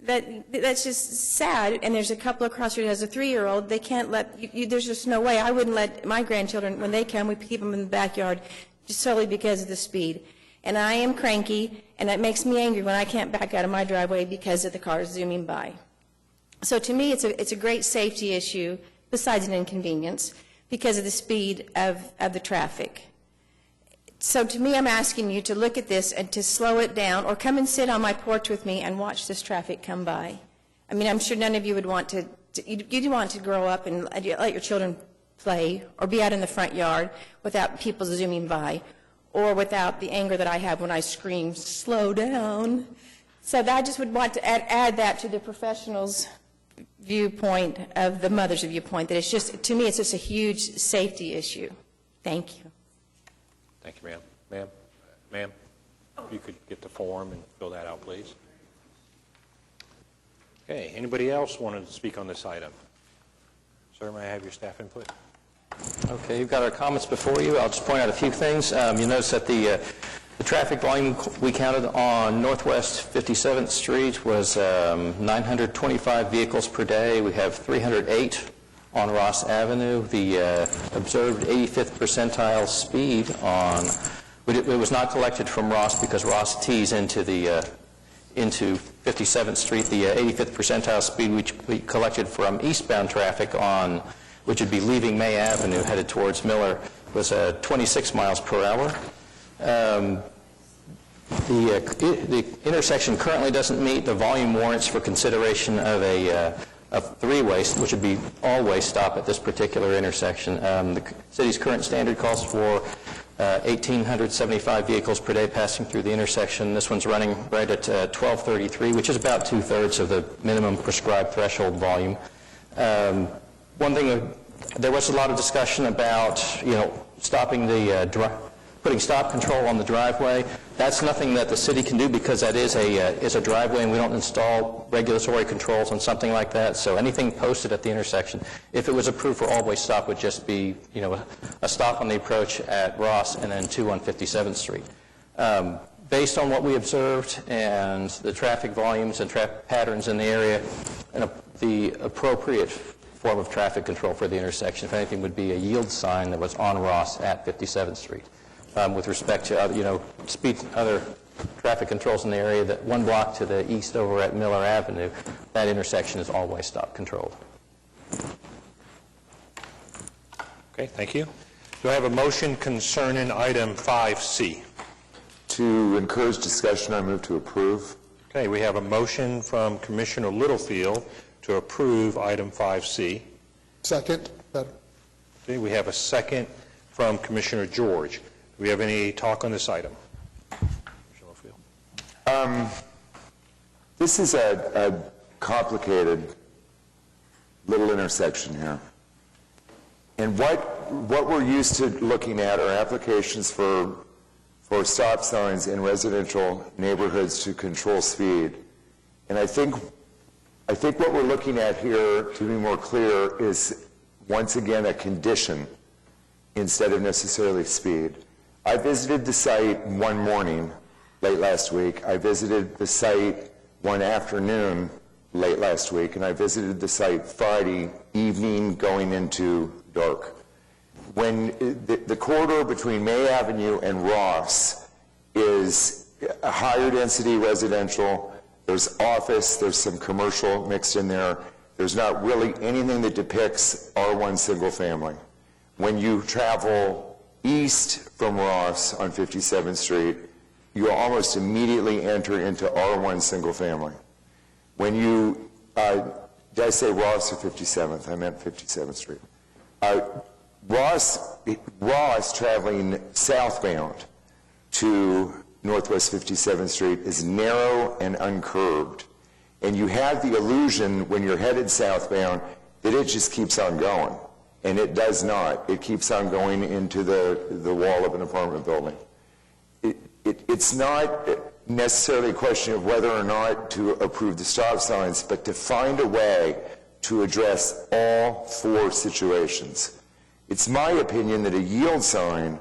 That's just sad. And there's a couple across the street who has a 3-year-old. They can't let, there's just no way. I wouldn't let my grandchildren, when they come, we keep them in the backyard just solely because of the speed. And I am cranky, and that makes me angry when I can't back out of my driveway because of the cars zooming by. So to me, it's a great safety issue, besides an inconvenience, because of the speed of the traffic. So to me, I'm asking you to look at this and to slow it down, or come and sit on my porch with me and watch this traffic come by. I mean, I'm sure none of you would want you'd want to grow up and let your children play or be out in the front yard without people zooming by, or without the anger that I have when I scream, "Slow down." So I just would want to add that to the professionals' viewpoint, of the mother's viewpoint, that it's just, to me, it's just a huge safety issue. Thank you. Thank you, ma'am. Ma'am? If you could get the form and fill that out, please. Okay, anybody else wanted to speak on this item? Sir, may I have your staff input? Okay, you've got our comments before you. I'll just point out a few things. You notice that the traffic volume we counted on Northwest 57th Street was 925 vehicles per day. We have 308 on Ross Avenue. The observed 85th percentile speed on, it was not collected from Ross because Ross tees into 57th Street. The 85th percentile speed which we collected from eastbound traffic on, which would be leaving May Avenue headed towards Miller, was 26 miles per hour. The intersection currently doesn't meet the volume warrants for consideration of a three-way, which would be all-way stop at this particular intersection. The city's current standard calls for 1,875 vehicles per day passing through the intersection. This one's running right at 1,233, which is about two-thirds of the minimum prescribed threshold volume. One thing, there was a lot of discussion about, stopping putting stop control on the driveway. That's nothing that the city can do because that is a driveway and we don't install regulatory controls on something like that. So anything posted at the intersection, if it was approved for all-way stop, would just be, a stop on the approach at Ross and then 2 on 57th Street. Based on what we observed and the traffic volumes and traffic patterns in the area, and the appropriate form of traffic control for the intersection, if anything, would be a yield sign that was on Ross at 57th Street. With respect to other traffic controls in the area, that one block to the east over at Miller Avenue, that intersection is always stop controlled. Okay, thank you. Do I have a motion concerning item 5C? To encourage discussion, I move to approve. Okay, we have a motion from Commissioner Littlefield to approve item 5C. Second. Okay, we have a second from Commissioner George. Do we have any talk on this item? This is a complicated little intersection here. And what we're used to looking at are applications for stop signs in residential neighborhoods to control speed. And I think what we're looking at here, to be more clear, is once again a condition instead of necessarily speed. I visited the site one morning late last week. I visited the site one afternoon late last week, and I visited the site Friday evening going into dark. When the corridor between May Avenue and Ross is a higher density residential, there's office, there's some commercial mixed in there. There's not really anything that depicts R1 single family. When you travel east from Ross on 57th Street, you almost immediately enter into R1 single family. When you, did I say Ross or 57th? I meant 57th Street. Ross traveling southbound to Northwest 57th Street is narrow and uncurbed. And you have the illusion when you're headed southbound that it just keeps on going. And it does not. It keeps on going into the wall of an apartment building. It's not necessarily a question of whether or not to approve the stop signs, but to find a way to address all four situations. It's my opinion that a yield sign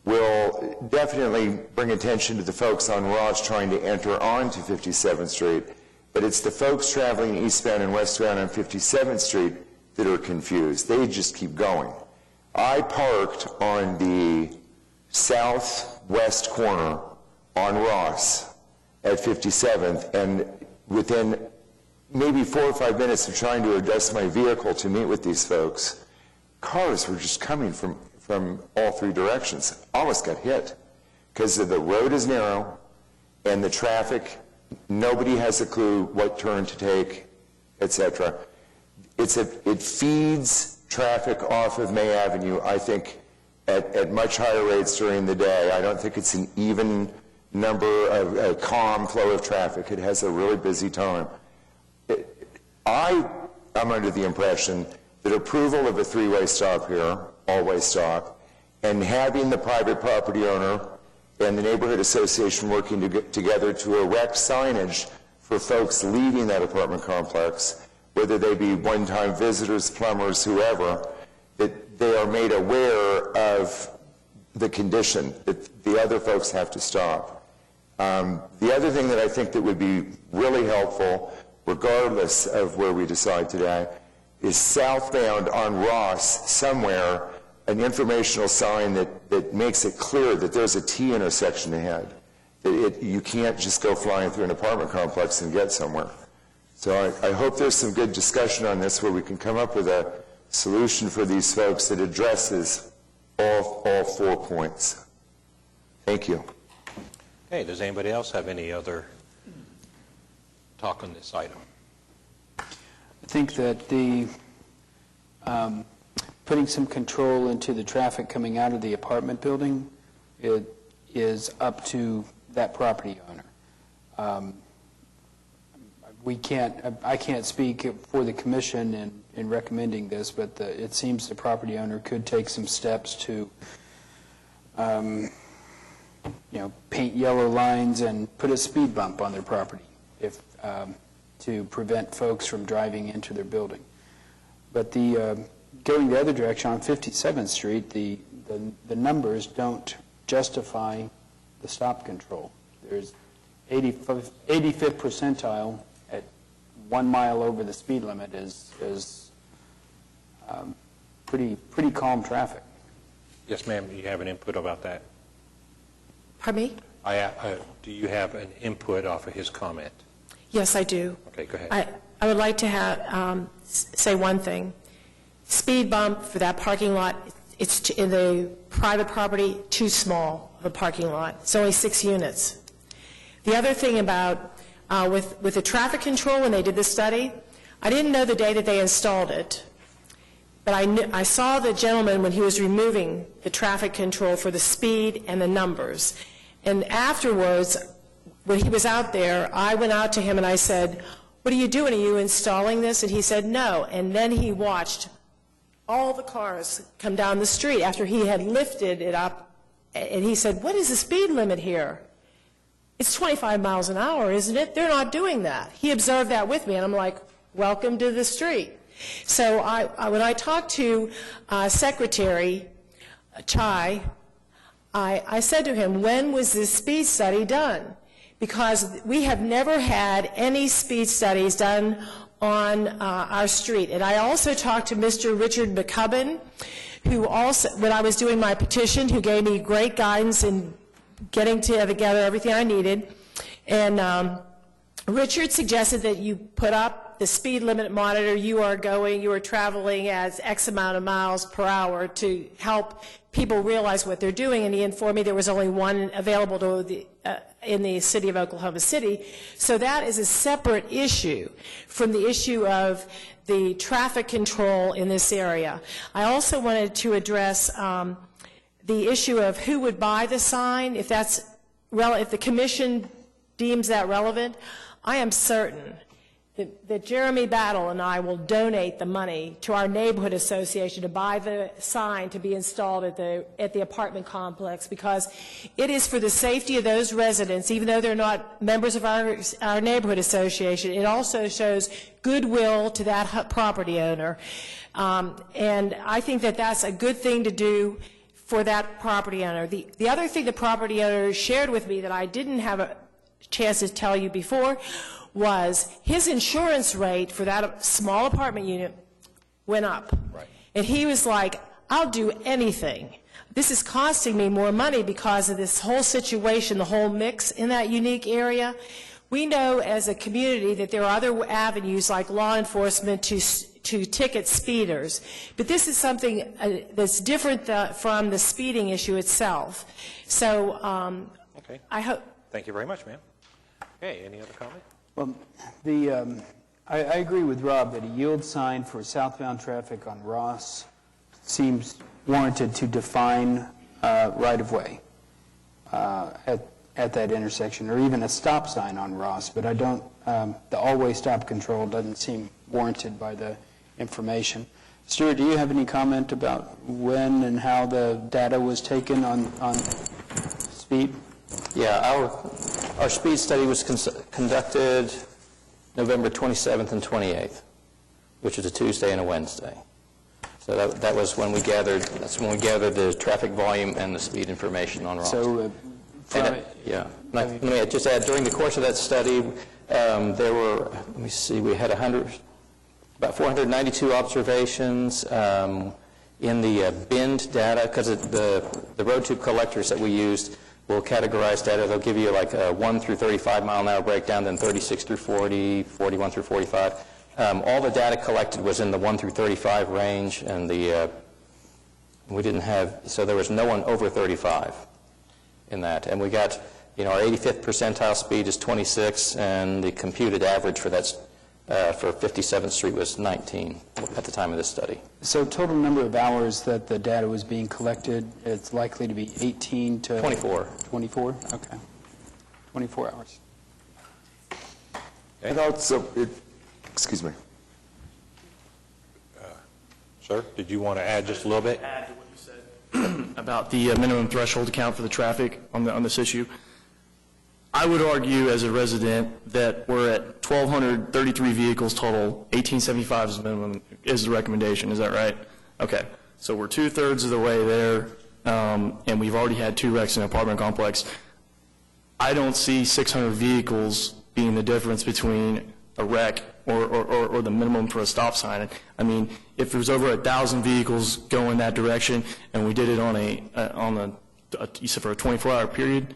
will definitely bring attention to the folks on Ross trying to enter onto 57th Street, but it's the folks traveling eastbound and westbound on 57th Street that are confused. They just keep going. I parked on the southwest corner on Ross at 57th, and within maybe 4 or 5 minutes of trying to adjust my vehicle to meet with these folks, cars were just coming from all three directions. Almost got hit because the road is narrow and the traffic, nobody has a clue what turn to take, etc. It feeds traffic off of May Avenue, I think, at much higher rates during the day. I don't think it's an even number of a calm flow of traffic. It has a really busy time. I'm under the impression that approval of a three-way stop here, all-way stop, and having the private property owner and the neighborhood association working together to erect signage for folks leaving that apartment complex, whether they be one-time visitors, plumbers, whoever, that they are made aware of the condition, that the other folks have to stop. The other thing that I think that would be really helpful, regardless of where we decide today, is southbound on Ross somewhere, an informational sign that makes it clear that there's a T intersection ahead, that you can't just go flying through an apartment complex and get somewhere. So I hope there's some good discussion on this where we can come up with a solution for these folks that addresses all 4 points. Thank you. Okay, does anybody else have any other talk on this item? I think that the putting some control into the traffic coming out of the apartment building, it is up to that property owner. I can't speak for the commission in recommending this, but it seems the property owner could take some steps to, paint yellow lines and put a speed bump on their property to prevent folks from driving into their building. But going the other direction on 57th Street, the numbers don't justify the stop control. There's 85th percentile at 1 mile over the speed limit is pretty calm traffic. Yes, ma'am, do you have an input about that? Pardon me? Do you have an input off of his comment? Yes, I do. Okay, go ahead. I would like to say one thing. Speed bump for that parking lot, it's in the private property, too small of a parking lot. It's only 6 units. The other thing about, with the traffic control, when they did this study, I didn't know the day that they installed it, but I saw the gentleman when he was removing the traffic control for the speed and the numbers. And afterwards, when he was out there, I went out to him and I said, "What are you doing? Are you installing this?" And he said, "No." And then he watched all the cars come down the street after he had lifted it up. And he said, "What is the speed limit here? It's 25 miles an hour, isn't it? They're not doing that." He observed that with me, and I'm like, welcome to the street. So when I talked to Secretary Chai, I said to him, when was this speed study done? Because we have never had any speed studies done on our street. And I also talked to Mr. Richard McCubbin, who also, when I was doing my petition, who gave me great guidance in getting together everything I needed. And Richard suggested that you put up the speed limit monitor. You are traveling as X amount of miles per hour to help people realize what they're doing. And he informed me there was only one available to in the city of Oklahoma City. So that is a separate issue from the issue of the traffic control in this area. I also wanted to address the issue of who would buy the sign, if the commission deems that relevant. I am certain that Jeremy Battle and I will donate the money to our neighborhood association to buy the sign to be installed at the apartment complex, because it is for the safety of those residents, even though they're not members of our neighborhood association. It also shows goodwill to that property owner. And I think that that's a good thing to do for that property owner. The other thing the property owner shared with me that I didn't have a chance to tell you before was his insurance rate for that small apartment unit went up. Right. And he was like, "I'll do anything. This is costing me more money because of this whole situation, the whole mix in that unique area." We know as a community that there are other avenues like law enforcement to ticket speeders, but this is something that's different from the speeding issue itself. So okay. I hope. Thank you very much, ma'am. Okay, any other comment? Well, I agree with Rob that a yield sign for southbound traffic on Ross seems warranted to define right-of-way at that intersection, or even a stop sign on Ross, but I don't, the all-way stop control doesn't seem warranted by the information. Stuart, do you have any comment about when and how the data was taken on speed? Yeah, our speed study was conducted November 27th and 28th, which is a Tuesday and a Wednesday. So that was when we gathered, the traffic volume and the speed information on Ross. So, Yeah. Let me just add, during the course of that study, there were, let me see, we had about 492 observations in the binned data, because the road tube collectors that we used will categorize data. They'll give you like a 1 through 35 mile an hour breakdown, then 36 through 40, 41 through 45. All the data collected was in the 1 through 35 range, and we didn't have, so there was no one over 35 in that. And we got, our 85th percentile speed is 26, and the computed average for that for 57th Street was 19 at the time of this study. So total number of hours that the data was being collected, it's likely to be 18 to... 24. 24? Okay. 24 hours. And also, excuse me. Sir, did you want to add just a little bit? Add to what you said about the minimum threshold count for the traffic on this issue. I would argue as a resident that we're at 1,233 vehicles total, 1875 is the minimum, is the recommendation, is that right? Okay, so we're 2/3 of the way there, and we've already had 2 wrecks in an apartment complex. I don't see 600 vehicles being the difference between a wreck or the minimum for a stop sign. I mean, if there's over 1,000 vehicles going that direction, and we did it you said for a 24-hour period,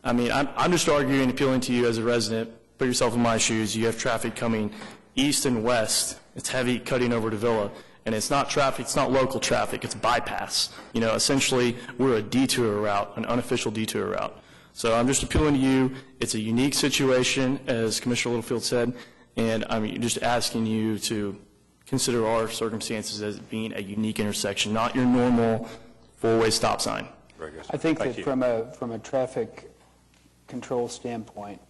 I mean, I'm just arguing, appealing to you as a resident, put yourself in my shoes. You have traffic coming east and west. It's heavy cutting over to Villa. And it's not traffic, it's not local traffic, it's bypass. Essentially, we're a detour route, an unofficial detour route. So I'm just appealing to you. It's a unique situation, as Commissioner Littlefield said, and I'm just asking you to consider our circumstances as being a unique intersection, not your normal four-way stop sign. Very good. I think Thank that you. from a traffic control standpoint,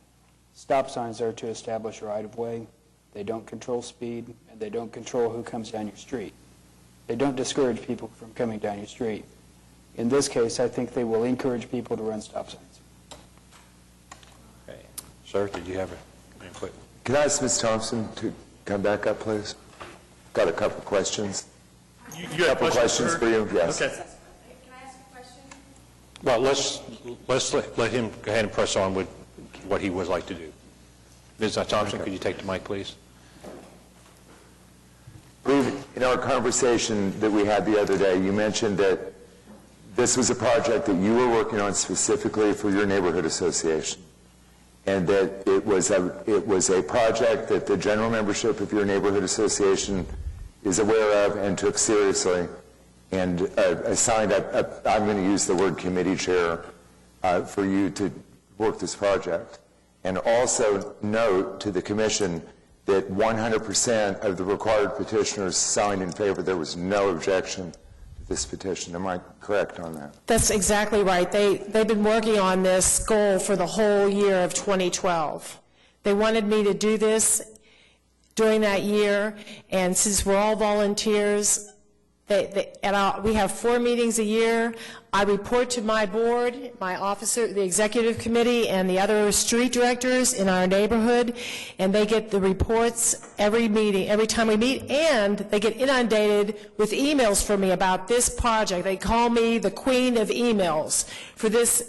stop signs are to establish a right-of-way. They don't control speed, and they don't control who comes down your street. They don't discourage people from coming down your street. In this case, I think they will encourage people to run stop signs. Okay. Sir, did you have an input? Can I ask Ms. Thompson to come back up, please? Got a couple questions. You have questions for you? Yes. Okay. Well, let's let him go ahead and press on with what he would like to do. Ms. Thompson, could you take the mic, please? In our conversation that we had the other day, you mentioned that this was a project that you were working on specifically for your neighborhood association, and that it was a project that the general membership of your neighborhood association is aware of and took seriously, and assigned I'm going to use the word committee chair for you to work this project. And also note to the commission that 100% of the required petitioners signed in favor. There was no objection to this petition. Am I correct on that? That's exactly right. They've been working on this goal for the whole year of 2012. They wanted me to do this during that year, and since we're all volunteers, we have 4 meetings a year. I report to my board, my officer, the executive committee, and the other street directors in our neighborhood, and they get the reports every meeting, every time we meet, and they get inundated with emails from me about this project. They call me the queen of emails for this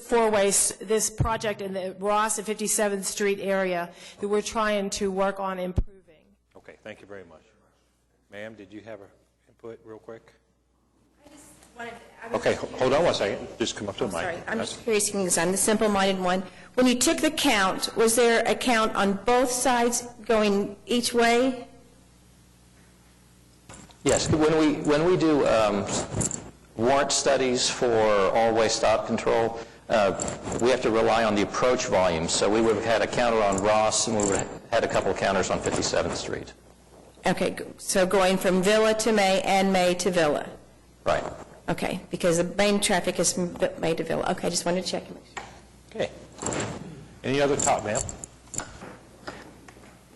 this project in the Ross and 57th Street area that we're trying to work on improving. Okay, thank you very much. Ma'am, did you have an input real quick? Okay, hold on one second. Just come up to the mic. Sorry, I'm just curious because I'm the simple-minded one. When you took the count, was there a count on both sides going each way? Yes, when we do warrant studies for all-way stop control, we have to rely on the approach volume. So we would have had a counter on Ross, and we would have had a couple of counters on 57th Street. Okay, so going from Villa to May and May to Villa. Right. Okay, because the main traffic is from May to Villa. Okay, just wanted to check. Okay. Any other thought, ma'am?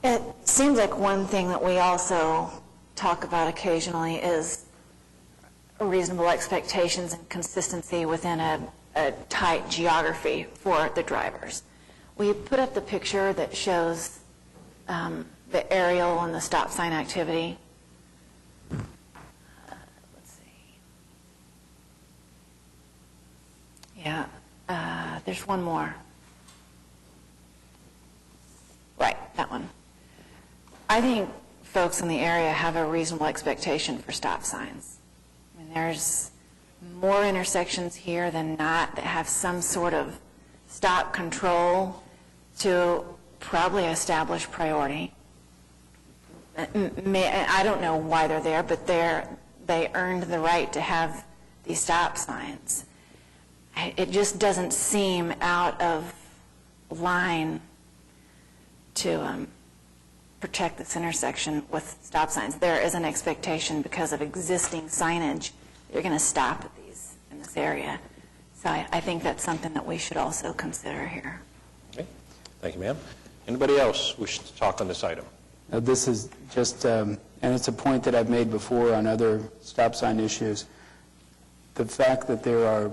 It seems like one thing that we also talk about occasionally is reasonable expectations and consistency within a a tight geography for the drivers. Will you put up the picture that shows the aerial and the stop sign activity? Let's see. Yeah, there's one more. Right, that one. I think folks in the area have a reasonable expectation for stop signs. I mean, there's more intersections here than not that have some sort of stop control to probably establish priority. I don't know why they're there, but they earned the right to have these stop signs. It just doesn't seem out of line to protect this intersection with stop signs. There is an expectation because of existing signage that you're going to stop at these in this area. So I think that's something that we should also consider here. Okay. Thank you, ma'am. Anybody else wish to talk on this item? This is just, and it's a point that I've made before on other stop sign issues. The fact that there are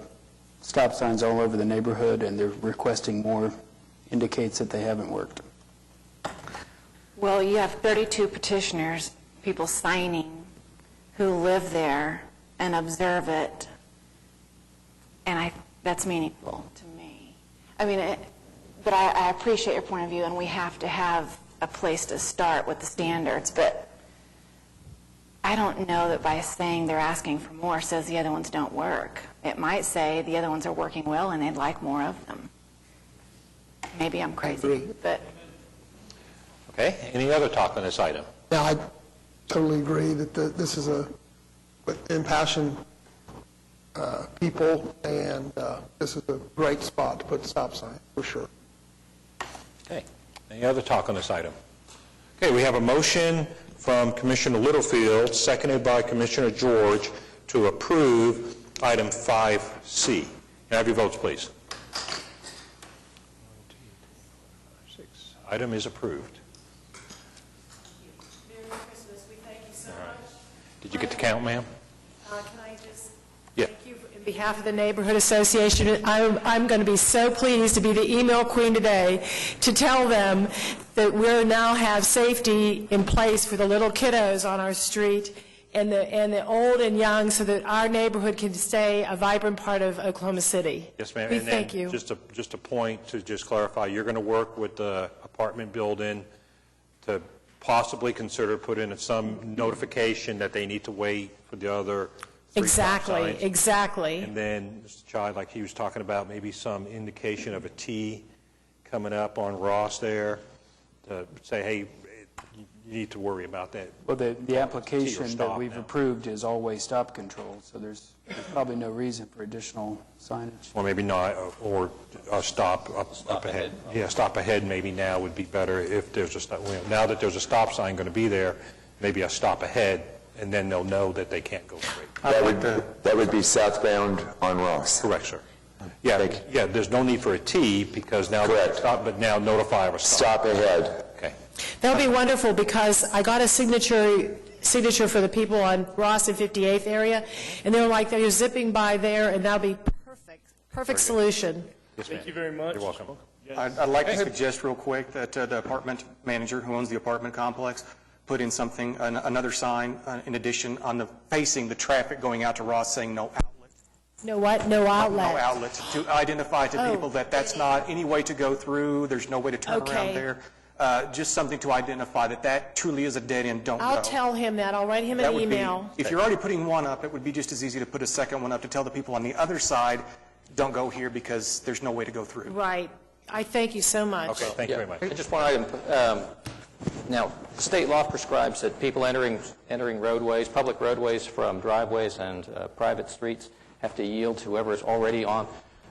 stop signs all over the neighborhood and they're requesting more indicates that they haven't worked. Well, you have 32 petitioners, people signing, who live there and observe it, and that's meaningful to me. I mean, but I appreciate your point of view, and we have to have a place to start with the standards, but I don't know that by saying they're asking for more says the other ones don't work. It might say the other ones are working well and they'd like more of them. Maybe I'm crazy, but... Okay. Any other talk on this item? Yeah, I totally agree that this is a impassioned people, and this is a great spot to put a stop sign, for sure. Okay. Any other talk on this item? Okay, we have a motion from Commissioner Littlefield, seconded by Commissioner George, to approve item 5C. Can I have your votes, please? 6. Item is approved. Merry Christmas. We thank you so much. Did you get the count, ma'am? Can I just Yeah. thank you in behalf of the Neighborhood Association? I'm going to be so pleased to be the email queen today to tell them that we now have safety in place for the little kiddos on our street and the old and young, so that our neighborhood can stay a vibrant part of Oklahoma City. Yes, ma'am. We And thank you. Just a point to just clarify, you're going to work with the apartment building to possibly consider putting in some notification that they need to wait for the other three stop signs. Exactly. And then, Mr. Child, like he was talking about, maybe some indication of a T coming up on Ross there to say, hey, you need to worry about that. Well, the application that stop we've now. approved is always stop control, so there's probably no reason for additional signage. Or maybe not, or a stop up ahead. Yeah, stop ahead maybe now would be better if there's now that there's a stop sign going to be there, maybe a stop ahead, and then they'll know that they can't go straight. That would be southbound on Ross. Correct, sir. Yeah, yeah. There's no need for a T because now Correct. stop, but now notify of a stop. Stop ahead. Okay. That'll be wonderful, because I got a signature for the people on Ross and 58th area, and they're like, they're zipping by there, and that'll be perfect solution. Yes, Thank ma'am. you very much. You're welcome. I'd like to suggest real quick that the apartment manager who owns the apartment complex put in something, another sign in addition facing the traffic going out to Ross saying no outlet. No what? No outlet? No outlet, to identify to people that that's not any way to go through, there's no way to turn Okay. around there. Just something to identify that truly is a dead end, don't go. I'll tell him that. I'll write him That an would be- email. If you're already putting one up, it would be just as easy to put a second one up to tell the people on the other side, don't go here because there's no way to go through. Right. I thank you so much. Okay, thank you very much. And just one item. Now, state law prescribes that people entering roadways, public roadways from driveways and private streets have to yield to whoever is already on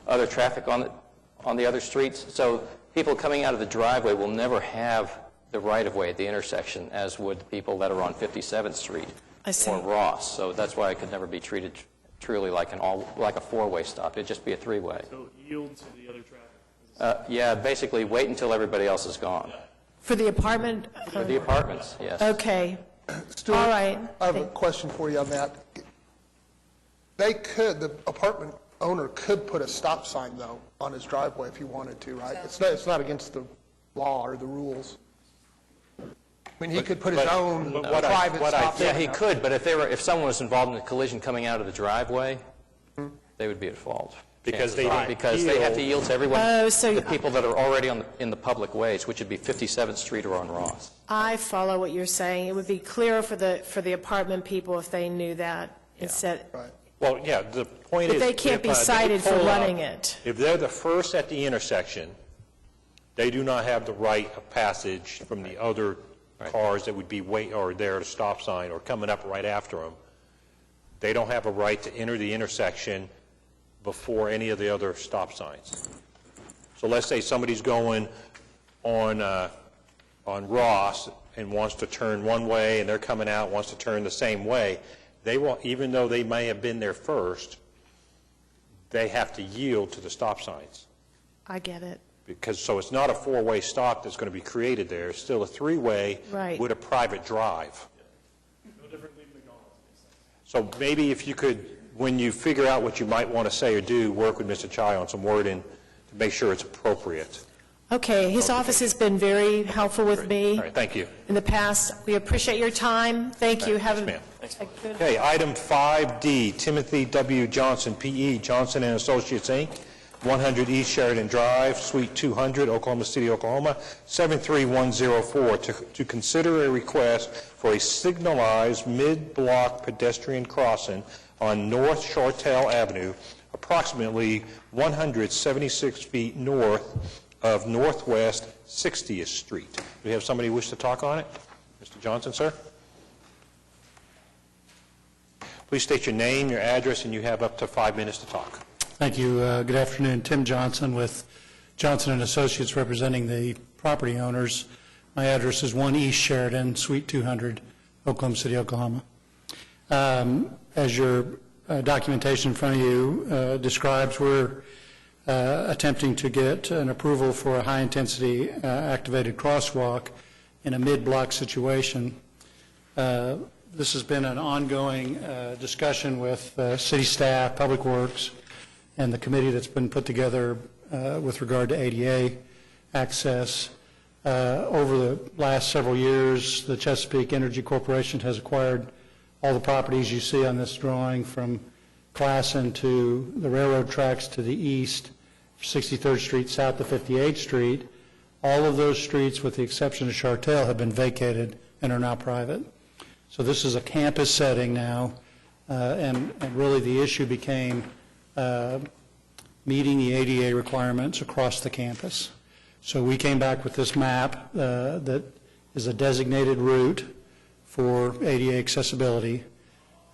other traffic on the other streets. So people coming out of the driveway will never have the right-of-way at the intersection, as would the people that are on 57th Street I see. or Ross. So that's why it could never be treated truly like a four-way stop. It'd just be a three-way. So yield to the other traffic. Yeah, basically wait until everybody else is gone. For the apartment? For the apartments, yes. Okay. Stuart, All right. I have a question for you on that. The apartment owner could put a stop sign, though, on his driveway if he wanted to, right? It's not against the law or the rules. I mean, he could put his own private stop sign. Yeah, he could, but if someone was involved in a collision coming out of the driveway, they would be at fault. Because they have to yield to everyone, the people that are already in the public ways, which would be 57th Street or on Ross. I follow what you're saying. It would be clearer for the apartment people if they knew that instead. Right. Well, yeah, the point But is... they can't be cited for running it. If they're the first at the intersection, they do not have the right of passage from the other cars that would be or there at a stop sign or coming up right after them. They don't have a right to enter the intersection before any of the other stop signs. So let's say somebody's going on Ross and wants to turn one way, and they're coming out, wants to turn the same way. They won't, even though they may have been there first, they have to yield to the stop signs. I get it. So it's not a four-way stop that's going to be created there. It's still a three-way with a private drive. So maybe if you could, when you figure out what you might want to say or do, work with Mr. Chai on some wording to make sure it's appropriate. Okay, his office has been very helpful with me. All right, thank you. In the past. We appreciate your time. Thank you. Yes, ma'am. Okay, item 5D, Timothy W. Johnson, P.E., Johnson & Associates, Inc., 100 East Sheridan Drive, Suite 200, Oklahoma City, Oklahoma, 73104, to consider a request for a signalized mid-block pedestrian crossing on North Shortell Avenue, approximately 176 feet north of Northwest 60th Street. Do we have somebody who wishes to talk on it? Mr. Johnson, sir? Please state your name, your address, and you have up to 5 minutes to talk. Thank you. Good afternoon. Tim Johnson with Johnson & Associates representing the property owners. My address is 1 East Sheridan, Suite 200, Oklahoma City, Oklahoma. As your documentation in front of you describes, we're attempting to get an approval for a high-intensity activated crosswalk in a mid-block situation. This has been an ongoing discussion with city staff, Public Works, and the committee that's been put together with regard to ADA access. Over the last several years, the Chesapeake Energy Corporation has acquired all the properties you see on this drawing from Classen to the railroad tracks to the east, 63rd Street south to 58th Street. All of those streets, with the exception of Shortell, have been vacated and are now private. So this is a campus setting now, and really the issue became meeting the ADA requirements across the campus. So we came back with this map that is a designated route for ADA accessibility,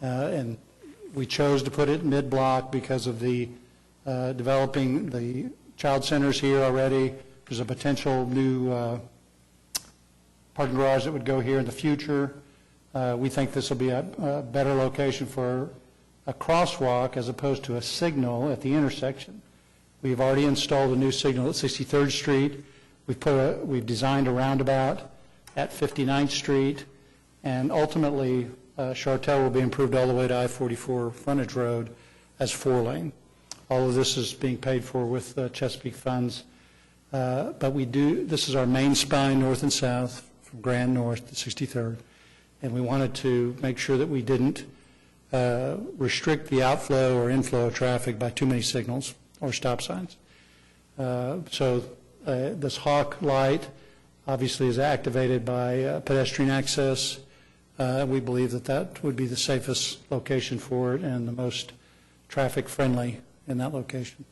and we chose to put it mid-block because of the developing the child centers here already. There's a potential new parking garage that would go here in the future. We think this will be a better location for a crosswalk as opposed to a signal at the intersection. We've already installed a new signal at 63rd Street. We've designed a roundabout at 59th Street, and ultimately Shortell will be improved all the way to I-44 frontage road as 4-lane. All of this is being paid for with Chesapeake funds, but this is our main spine north and south from Grand North to 63rd, and we wanted to make sure that we didn't restrict the outflow or inflow of traffic by too many signals or stop signs. So this Hawk light obviously is activated by pedestrian access. We believe that that would be the safest location for it and the most traffic friendly in that location.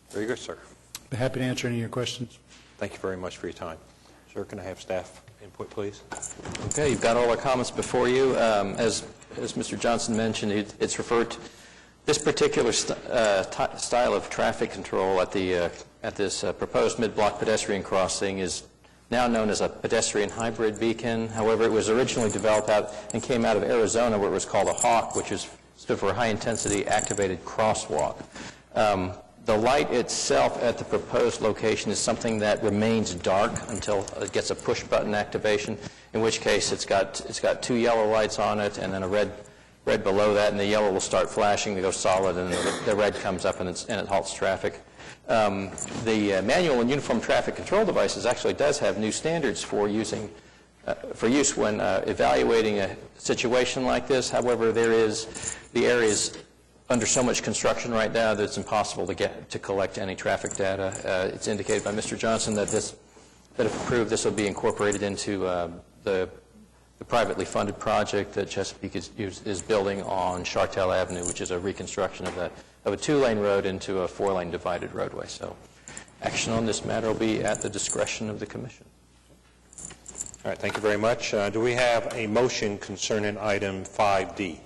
Very good, sir. Be happy to answer any of your questions. Thank you very much for your time. Sir, can I have staff input, please? Okay, you've got all our comments before you. As Mr. Johnson mentioned, it's referred to this particular style of traffic control at this proposed mid-block pedestrian crossing is now known as a pedestrian hybrid beacon. However, it was originally developed out and came out of Arizona, where it was called a HAWK, which stood for High Intensity Activated Crosswalk. The light itself at the proposed location is something that remains dark until it gets a push-button activation, in which case it's got 2 yellow lights on it and then a red red below that, and the yellow will start flashing, they go solid, and the red comes up and it halts traffic. The manual and uniform traffic control devices actually does have new standards for use when evaluating a situation like this. However, the area is under so much construction right now that it's impossible to collect any traffic data. It's indicated by Mr. Johnson that if approved, this will be incorporated into the privately funded project that Chesapeake is building on Chartel Avenue, which is a reconstruction of a 2-lane road into a 4-lane divided roadway. So action on this matter will be at the discretion of the commission. All right, thank you very much. Do we have a motion concerning item 5D?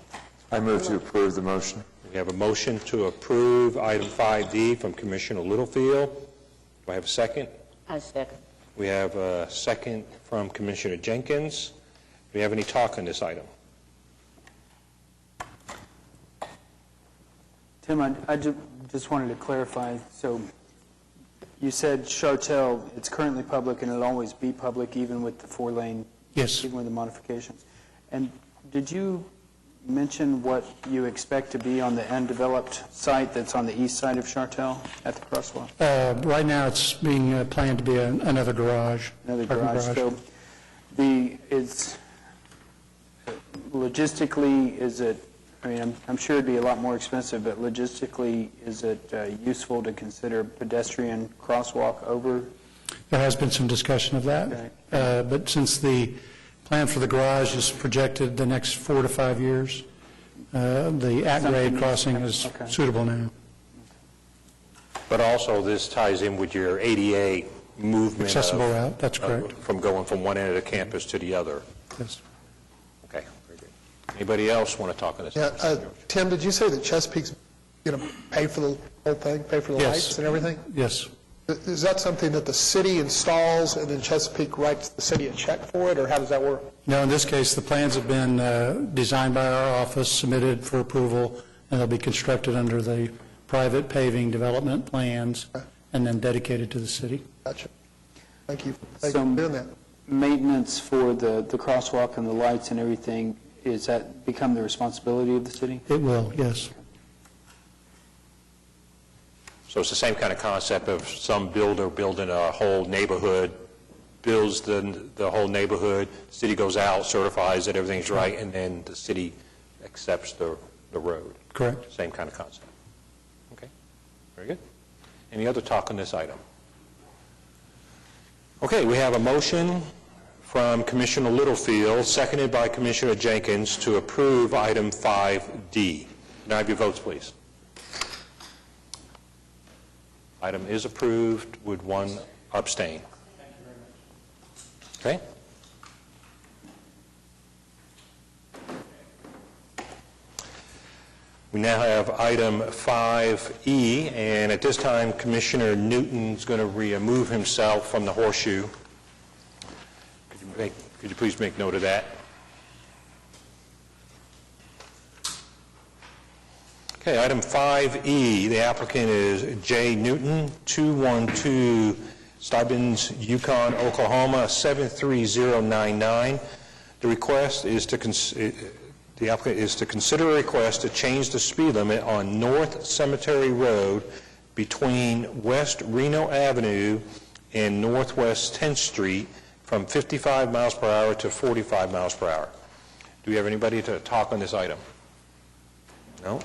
I move to approve the motion. We have a motion to approve item 5D from Commissioner Littlefield. Do I have a second? I second. We have a second from Commissioner Jenkins. Do we have any talk on this item? Tim, I just wanted to clarify. So you said Chartel, it's currently public and it'll always be public even with the 4-lane? Yes. Even with the modifications. And did you mention what you expect to be on the undeveloped site that's on the east side of Chartel at the crosswalk? Right now, it's being planned to be another garage. Another parking garage. So logistically, is it, I mean, I'm sure it'd be a lot more expensive, but logistically, is it useful to consider pedestrian crosswalk over? There has been some discussion of that. Okay. But since the plan for the garage is projected the next 4 to 5 years, the at-grade crossing is suitable now. But also, this ties in with your ADA movement. Accessible route, that's correct. From going from one end of the campus to the other. Yes. Okay, very good. Anybody else want to talk on this? Yeah, Tim, did you say that Chesapeake's going to pay for the whole thing, pay for the Yes. lights and everything? Yes. Is that something that the city installs and then Chesapeake writes the city a check for it, or how does that work? No, in this case, the plans have been designed by our office, submitted for approval, and they'll be constructed under the private paving development plans and then dedicated to the city. Gotcha. Thank you. Thank you for doing that. Maintenance for the crosswalk and the lights and everything, is that become the responsibility of the city? It will, yes. So it's the same kind of concept of some builder building a whole neighborhood, builds the whole neighborhood, city goes out, certifies that everything's right, and then the city accepts the road. Correct. Same kind of concept. Okay, very good. Any other talk on this item? Okay, we have a motion from Commissioner Littlefield, seconded by Commissioner Jenkins, to approve item 5D. Can I have your votes, please? Item is approved with one abstain. Okay? We now have item 5E, and at this time, Commissioner Newton's going to remove himself from the horseshoe. Could you please make note of that? Okay, item 5E, the applicant is Jay Newton, 212 Stebbins, Yukon, Oklahoma, 73099. The request is the applicant is to consider a request to change the speed limit on North Cemetery Road between West Reno Avenue and Northwest 10th Street from 55 miles per hour to 45 miles per hour. Do we have anybody to talk on this item? No?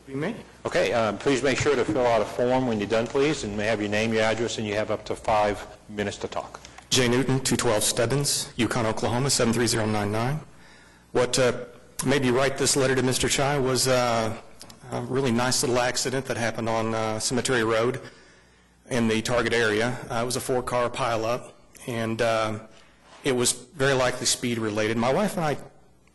Be me. Okay, please make sure to fill out a form when you're done, please, and may have your name, your address, and you have up to 5 minutes to talk. Jay Newton, 212 Stebbins, Yukon, Oklahoma, 73099. What made me write this letter to Mr. Chai was a really nice little accident that happened on Cemetery Road in the target area. It was a 4-car pileup, and it was very likely speed-related. My wife and I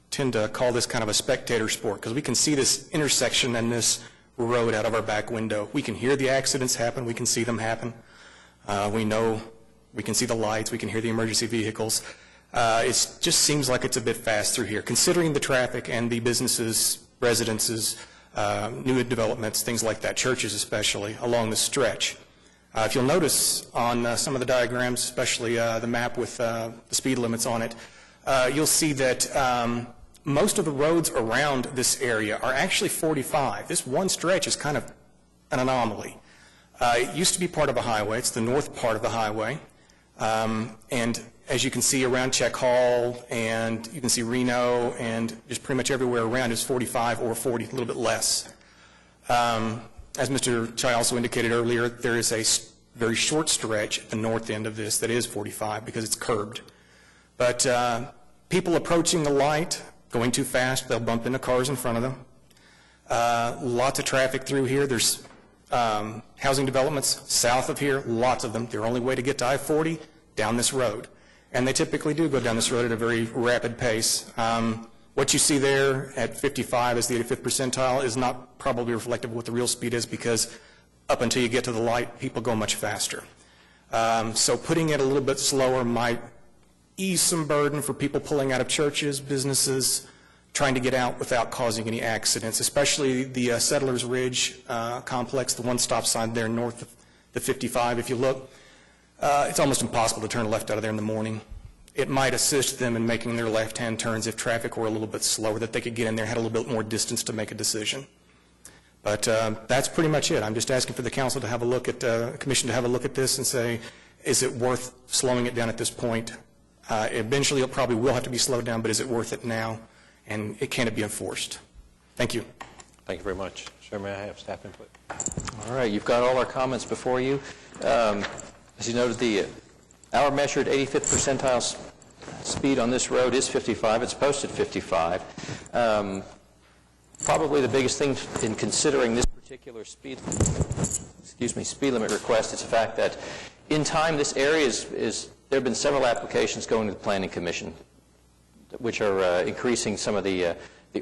tend to call this kind of a spectator sport because we can see this intersection and this road out of our back window. We can hear the accidents happen. We can see them happen. We can see the lights. We can hear the emergency vehicles. It just seems like it's a bit fast through here, considering the traffic and the businesses, residences, new developments, things like that, churches especially, along the stretch. If you'll notice on some of the diagrams, especially the map with the speed limits on it, you'll see that most of the roads around this area are actually 45. This one stretch is kind of an anomaly. It used to be part of a highway. It's the north part of the highway. And as you can see around Check Hall, and you can see Reno, and just pretty much everywhere around is 45 or 40, a little bit less. As Mr. Chai also indicated earlier, there is a very short stretch at the north end of this that is 45 because it's curbed. But people approaching the light, going too fast, they'll bump into cars in front of them. Lots of traffic through here. There's housing developments south of here, lots of them. Their only way to get to I-40, down this road. And they typically do go down this road at a very rapid pace. What you see there at 55 as the 85th percentile is not probably reflective of what the real speed is, because up until you get to the light, people go much faster. So putting it a little bit slower might ease some burden for people pulling out of churches, businesses, trying to get out without causing any accidents, especially the Settlers Ridge complex, the one stop sign there north of the 55. If you look, it's almost impossible to turn left out of there in the morning. It might assist them in making their left-hand turns if traffic were a little bit slower, that they could get in there, had a little bit more distance to make a decision. But that's pretty much it. I'm just asking for the council to have a look at, commission to have a look at this and say, is it worth slowing it down at this point? Eventually, it probably will have to be slowed down, but is it worth it now? And can it be enforced? Thank you. Thank you very much. Sir, may I have staff input? All right, you've got all our comments before you. As you noted, our measured 85th percentile speed on this road is 55. It's posted 55. Probably the biggest thing in considering this particular speed limit request is the fact that in time this area there have been several applications going to the Planning Commission which are increasing some of the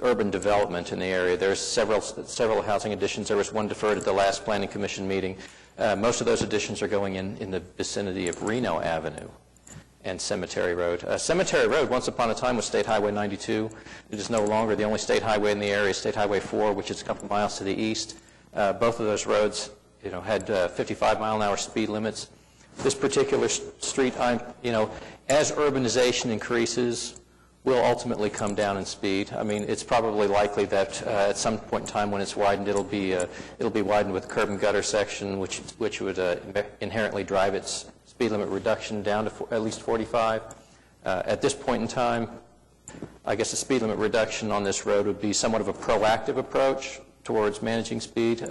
urban development in the area. There's several housing additions. There was one deferred at the last Planning Commission meeting. Most of those additions are going in the vicinity of Reno Avenue and Cemetery Road. Cemetery Road, once upon a time, was State Highway 92. It is no longer. The only state highway in the area is State Highway 4, which is a couple miles to the east. Both of those roads, had 55-mile-an-hour speed limits. This particular street, as urbanization increases, will ultimately come down in speed. I mean, it's probably likely that at some point in time when it's widened, it'll be widened with a curb and gutter section, which would inherently drive its speed limit reduction down to at least 45. At this point in time, I guess the speed limit reduction on this road would be somewhat of a proactive approach towards managing speed.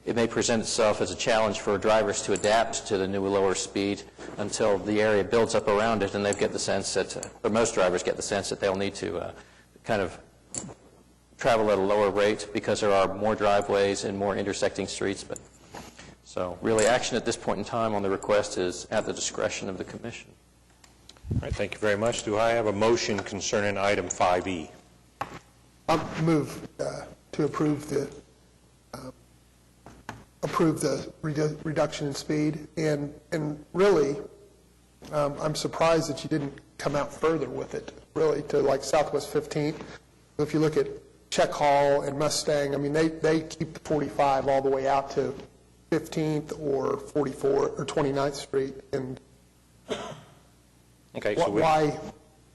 It may present itself as a challenge for drivers to adapt to the new lower speed until the area builds up around it, and they get the sense that, or most drivers get the sense that they'll need to kind of travel at a lower rate because there are more driveways and more intersecting streets. So really, action at this point in time on the request is at the discretion of the commission. All right, thank you very much. Do I have a motion concerning item 5E? I'll move to approve the reduction in speed, and really, I'm surprised that you didn't come out further with it, really, to like Southwest 15th. If you look at Check Hall and Mustang, I mean, they keep the 45 all the way out to 15th or 44 or 29th Street, and okay, so why?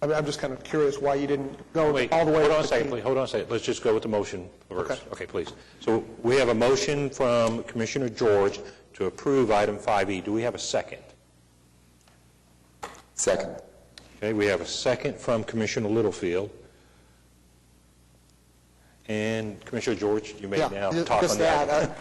I mean, I'm just kind of curious why you didn't go all the way. Hold on a second, please. Hold on a second. Let's just go with the motion first. Okay, please. So we have a motion from Commissioner George to approve item 5E. Do we have a second? Second. Okay, we have a second from Commissioner Littlefield. And Commissioner George, you may now talk on that.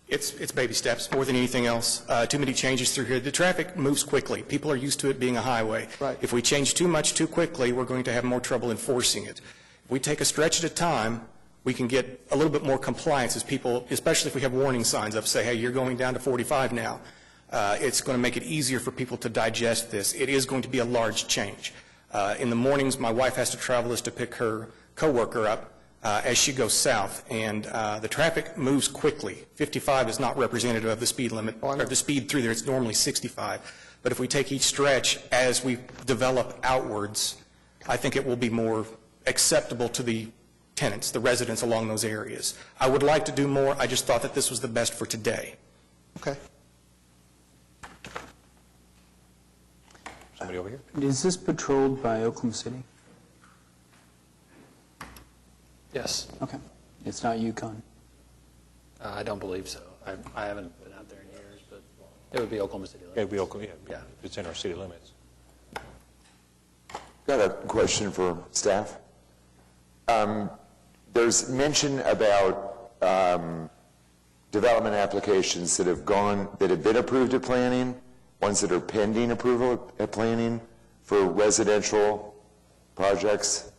It's baby steps more than anything else. Too many changes through here. The traffic moves quickly. People are used to it being a highway. Right. If we change too much too quickly, we're going to have more trouble enforcing it. If we take a stretch at a time, we can get a little bit more compliance as people, especially if we have warning signs up, say, hey, you're going down to 45 now. It's going to make it easier for people to digest this. It is going to be a large change. In the mornings, my wife has to travel this to pick her coworker up as she goes south, and the traffic moves quickly. 55 is not representative of the speed limit, or the speed through there. It's normally 65. But if we take each stretch as we develop outwards, I think it will be more acceptable to the tenants, the residents along those areas. I would like to do more. I just thought that this was the best for today. Okay. Somebody over here? Is this patrolled by Oklahoma City? Yes. Okay. It's not Yukon. I don't believe so. I haven't been out there in years, but it would be Oklahoma City limits. It would be Oklahoma, yeah, it's in our city limits. Got a question for staff. There's mention about development applications that have been approved at planning, ones that are pending approval at planning for residential projects.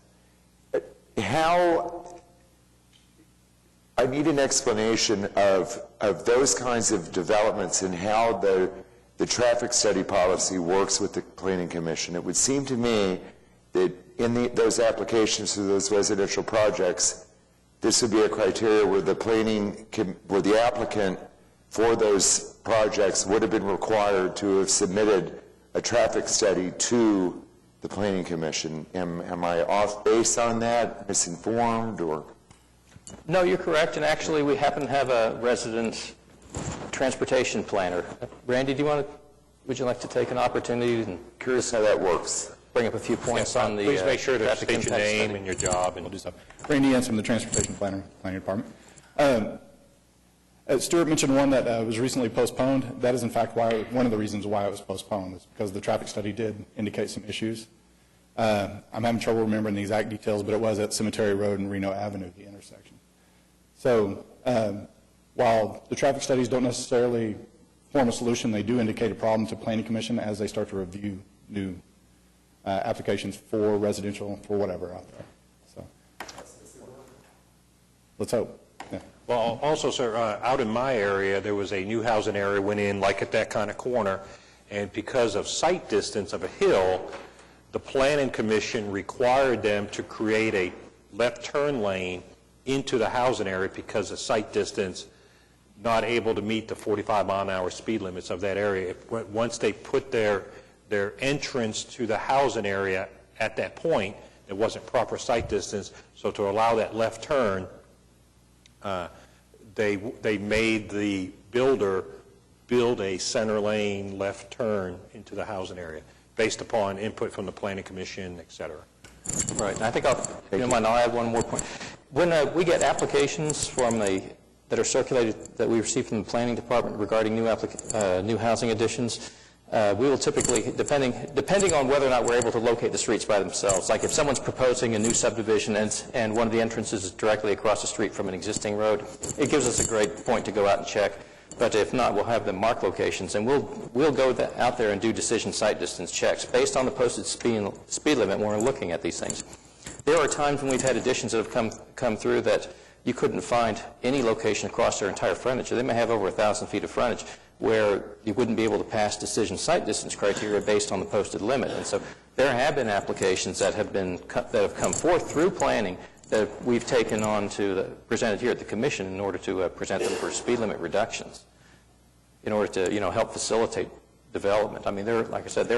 I need an explanation of those kinds of developments and how the traffic study policy works with the Planning Commission. It would seem to me that in those applications for those residential projects, this would be a criteria where where the applicant for those projects would have been required to have submitted a traffic study to the Planning Commission. Am I off base on that, misinformed, or? No, you're correct, and actually, we happen to have a resident transportation planner. Randy, would you like to take an opportunity and curious how that works? Bring up a few points on the Please make sure to traffic state your impact name study. and your job. And I'll do so. Randy Yance from the Transportation Planning Department. Stuart mentioned one that was recently postponed. That is, in fact, one of the reasons why it was postponed is because the traffic study did indicate some issues. I'm having trouble remembering the exact details, but it was at Cemetery Road and Reno Avenue, the intersection. So while the traffic studies don't necessarily form a solution, they do indicate a problem to Planning Commission as they start to review new applications for residential, for whatever out there. So let's hope. Yeah. Well, also, sir, out in my area, there was a new housing area went in, like at that kind of corner, and because of sight distance of a hill, the Planning Commission required them to create a left turn lane into the housing area because of sight distance, not able to meet the 45-mile-an-hour speed limits of that area. Once they put their entrance to the housing area at that point, it wasn't proper sight distance, so to allow that left turn, they made the builder build a center lane left turn into the housing area based upon input from the Planning Commission, et cetera. Right, and I think I'll add one more point. When we get applications that are circulated that we receive from the Planning Department regarding new housing additions, we will typically, depending on whether or not we're able to locate the streets by themselves, like if someone's proposing a new subdivision and one of the entrances is directly across the street from an existing road, it gives us a great point to go out and check. But if not, we'll have them mark locations, and we'll go out there and do decision sight distance checks based on the posted speed limit when we're looking at these things. There are times when we've had additions that have come through that you couldn't find any location across their entire frontage. They may have over 1,000 feet of frontage where you wouldn't be able to pass decision sight distance criteria based on the posted limit. And so there have been applications that have come forth through planning that we've taken on presented here at the Commission in order to present them for speed limit reductions, in order to help facilitate development. I mean, like I said,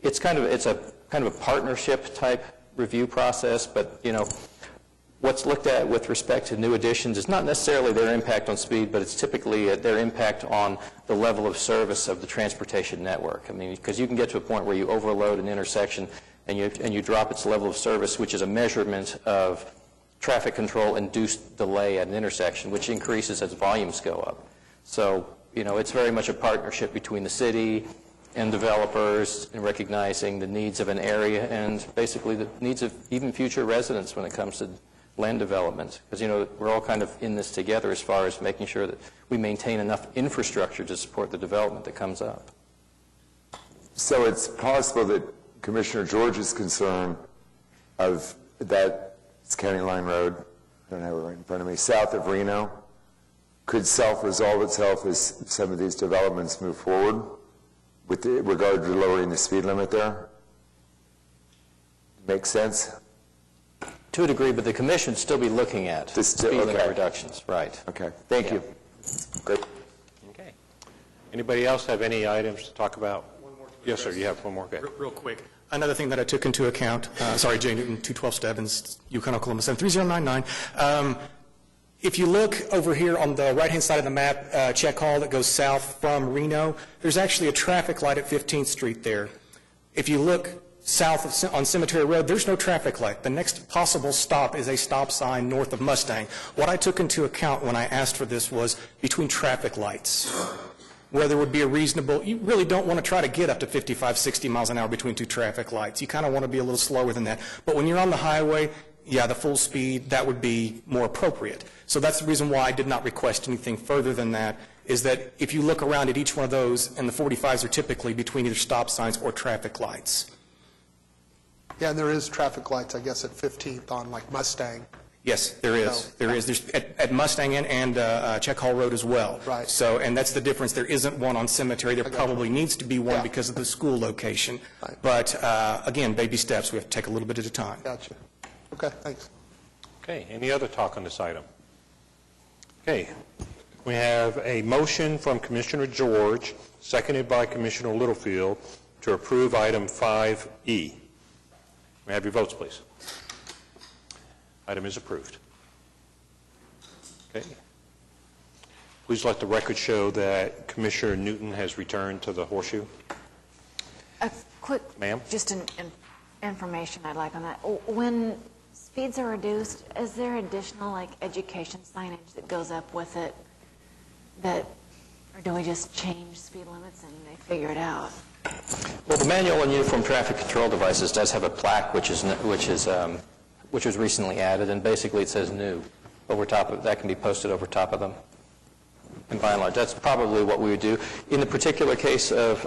it's a kind of a partnership type review process, but what's looked at with respect to new additions is not necessarily their impact on speed, but it's typically their impact on the level of service of the transportation network. I mean, because you can get to a point where you overload an intersection and you drop its level of service, which is a measurement of traffic control induced delay at an intersection, which increases as volumes go up. So, it's very much a partnership between the city and developers in recognizing the needs of an area and basically the needs of even future residents when it comes to land development. Because, we're all kind of in this together as far as making sure that we maintain enough infrastructure to support the development that comes up. So it's possible that Commissioner George's concern of that, it's County Line Road, I don't have it right in front of me, south of Reno, could self-resolve itself as some of these developments move forward with regard to lowering the speed limit there? Make sense? To a degree, but the Commission would still be looking at speed limit reductions. Right. Okay. Thank you. Great. Okay. Anybody else have any items to talk about? Yes, sir. You have one more. Okay. Real quick. Another thing that I took into account, Jay Newton, 212 Stebbins, Yukon, Oklahoma, 73099. If you look over here on the right-hand side of the map, Check Hall that goes south from Reno, there's actually a traffic light at 15th Street there. If you look on Cemetery Road, there's no traffic light. The next possible stop is a stop sign north of Mustang. What I took into account when I asked for this was between traffic lights, where there would be a reasonable, you really don't want to try to get up to 55, 60 miles an hour between two traffic lights. You kind of want to be a little slower than that. But when you're on the highway, yeah, the full speed, that would be more appropriate. So that's the reason why I did not request anything further than that, is that if you look around at each one of those, and the 45s are typically between either stop signs or traffic lights. Yeah, and there is traffic lights, I guess, at 15th on like Mustang. Yes, there is. There is. There's at Mustang and Check Hall Road as well. Right. So, and that's the difference. There isn't one on Cemetery. There probably needs to be one because of the school location. Right. But again, baby steps. We have to take a little bit at a time. Gotcha. Okay, thanks. Okay, any other talk on this item? Okay, we have a motion from Commissioner George, seconded by Commissioner Littlefield, to approve item 5E. May I have your votes, please? Item is approved. Okay. Please let the record show that Commissioner Newton has returned to the horseshoe. A quick, Ma'am? just an information I'd like on that. When speeds are reduced, is there additional like education signage that goes up with it that, or do we just change speed limits and they figure it out? Well, the manual on uniform traffic control devices does have a plaque which was recently added, and basically it says new over top of that, can be posted over top of them. And by and large, that's probably what we would do. In the particular case of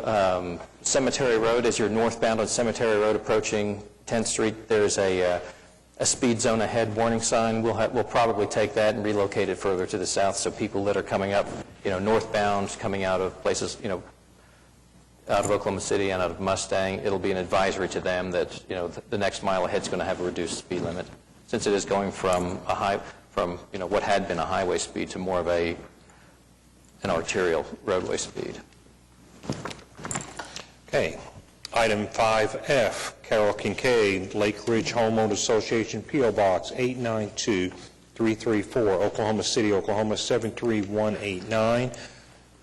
Cemetery Road, as you're northbound on Cemetery Road approaching 10th Street, there's a speed zone ahead warning sign. We'll probably take that and relocate it further to the south, so people that are coming up, northbound, coming out of places, out of Oklahoma City and out of Mustang, it'll be an advisory to them that, the next mile ahead is going to have a reduced speed limit, since it is going from what had been a highway speed to more of an arterial roadway speed. Okay. Item 5F, Carol Kincaid, Lake Ridge Homeowners Association, P.O. Box 892334, Oklahoma City, Oklahoma 73189.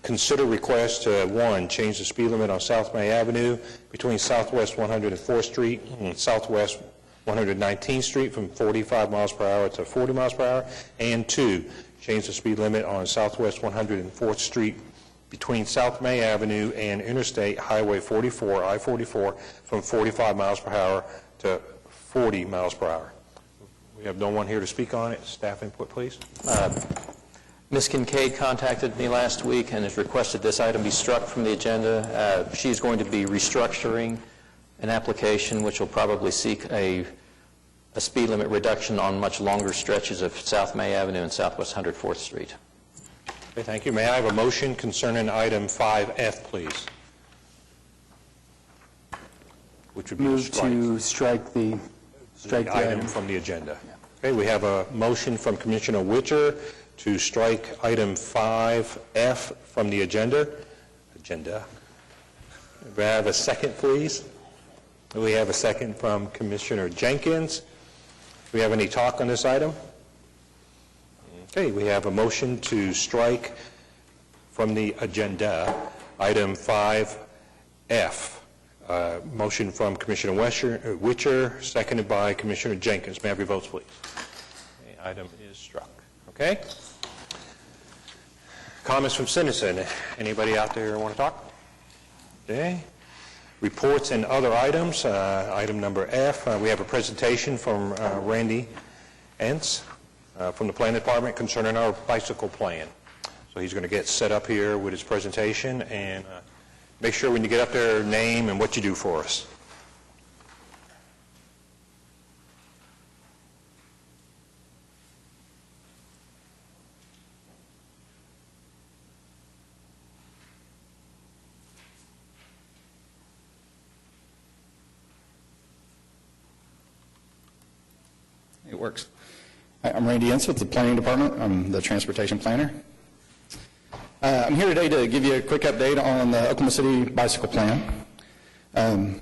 Consider request to, 1, change the speed limit on South May Avenue between Southwest 104th Street and Southwest 119th Street from 45 miles per hour to 40 miles per hour, and 2, change the speed limit on Southwest 104th Street between South May Avenue and Interstate Highway 44, I-44, from 45 miles per hour to 40 miles per hour. We have no one here to speak on it. Staff input, please. Ms. Kincaid contacted me last week and has requested this item be struck from the agenda. She's going to be restructuring an application which will probably seek a speed limit reduction on much longer stretches of South May Avenue and Southwest 104th Street. Okay, thank you. May I have a motion concerning item 5F, please? Which would be Move to strike the item from the agenda. Okay, we have a motion from Commissioner Witcher to strike item 5F from the agenda. May I have a second, please? We have a second from Commissioner Jenkins. Do we have any talk on this item? Okay, we have a motion to strike from the agenda item 5F. Motion from Commissioner Witcher, seconded by Commissioner Jenkins. May I have your votes, please? The item is struck. Okay? Comments from citizen. Anybody out there want to talk? Okay. Reports and other items. Item number F, we have a presentation from Randy Entz from the Planning Department concerning our bicycle plan. So he's going to get set up here with his presentation, and make sure when you get up there, name and what you do for us. It works. Hi, I'm Randy Entz with the Planning Department. I'm the Transportation Planner. I'm here today to give you a quick update on the Oklahoma City Bicycle Plan. A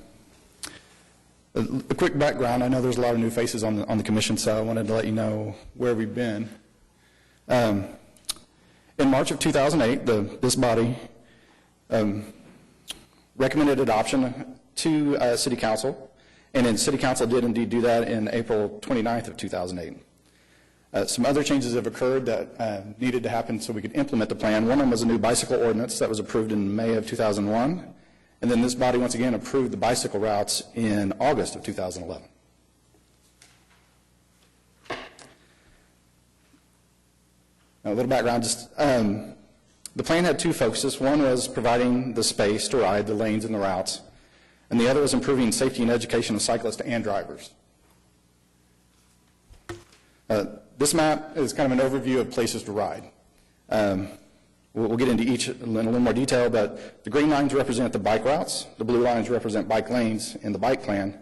quick background, I know there's a lot of new faces on the commission, so I wanted to let you know where we've been. In March of 2008, this body recommended adoption to City Council And then City Council did indeed do that in April 29th of 2008. Some other changes have occurred that needed to happen so we could implement the plan. One of them was a new bicycle ordinance that was approved in May of 2001. And then this body once again approved the bicycle routes in August of 2011. A little background, the plan had two focuses. One was providing the space to ride the lanes and the routes, and the other was improving safety and education of cyclists and drivers. This map is kind of an overview of places to ride. We'll get into each in a little more detail, but the green lines represent the bike routes, the blue lines represent bike lanes in the bike plan.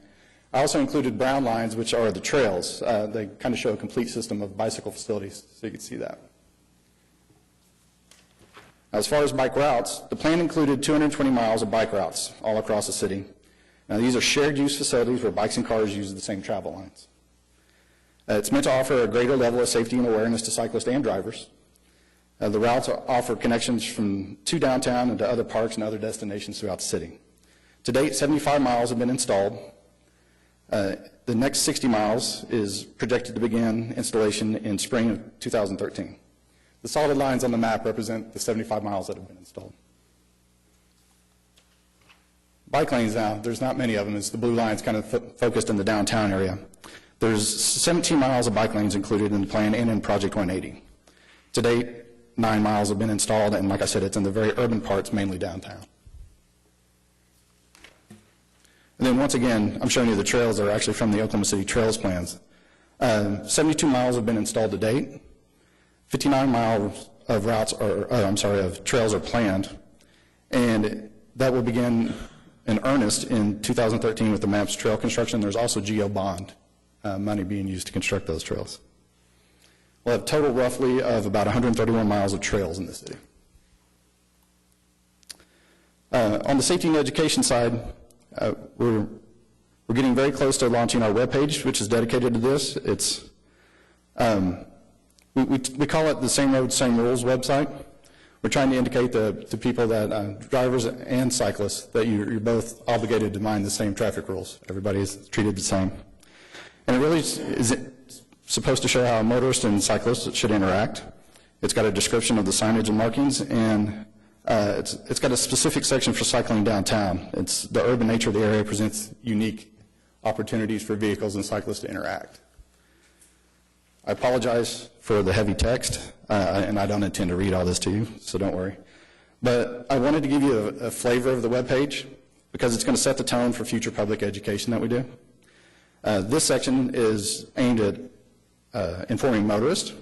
I also included brown lines, which are the trails. They kind of show a complete system of bicycle facilities, so you can see that. As far as bike routes, the plan included 220 miles of bike routes all across the city. Now, these are shared use facilities where bikes and cars use the same travel lines. It's meant to offer a greater level of safety and awareness to cyclists and drivers. The routes offer connections to downtown and to other parks and other destinations throughout the city. To date, 75 miles have been installed. The next 60 miles is projected to begin installation in spring of 2013. The solid lines on the map represent the 75 miles that have been installed. Bike lanes now, there's not many of them. It's the blue lines kind of focused in the downtown area. There's 17 miles of bike lanes included in the plan and in Project 180. To date, 9 miles have been installed, and like I said, it's in the very urban parts, mainly downtown. And then once again, I'm showing you the trails that are actually from the Oklahoma City Trails plans. 72 miles have been installed to date. 59 miles of of trails are planned, and that will begin in earnest in 2013 with the MAPS trail construction. There's also GO bond money being used to construct those trails. We'll have a total roughly of about 131 miles of trails in the city. On the safety and education side, we're getting very close to launching our webpage, which is dedicated to this. It's we call it the Same Road, Same Rules website. We're trying to indicate to people that drivers and cyclists that you're both obligated to mind the same traffic rules. Everybody is treated the same. And it really is supposed to show how motorists and cyclists should interact. It's got a description of the signage and markings, and it's got a specific section for cycling downtown. It's the urban nature of the area presents unique opportunities for vehicles and cyclists to interact. I apologize for the heavy text, and I don't intend to read all this to you, so don't worry. But I wanted to give you a flavor of the webpage because it's going to set the tone for future public education that we do. This section is aimed at informing motorists,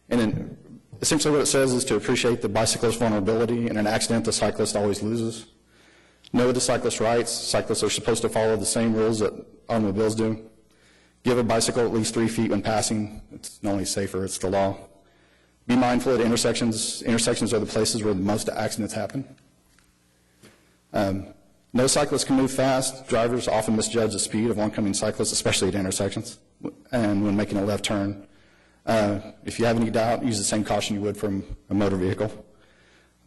and essentially what it says is to appreciate the bicyclist's vulnerability. In an accident, the cyclist always loses. Know the cyclist's rights. Cyclists are supposed to follow the same rules that automobiles do. Give a bicycle at least 3 feet when passing. It's not only safer, it's the law. Be mindful at intersections. Intersections are the places where most accidents happen. No cyclist can move fast. Drivers often misjudge the speed of oncoming cyclists, especially at intersections and when making a left turn. If you have any doubt, use the same caution you would from a motor vehicle.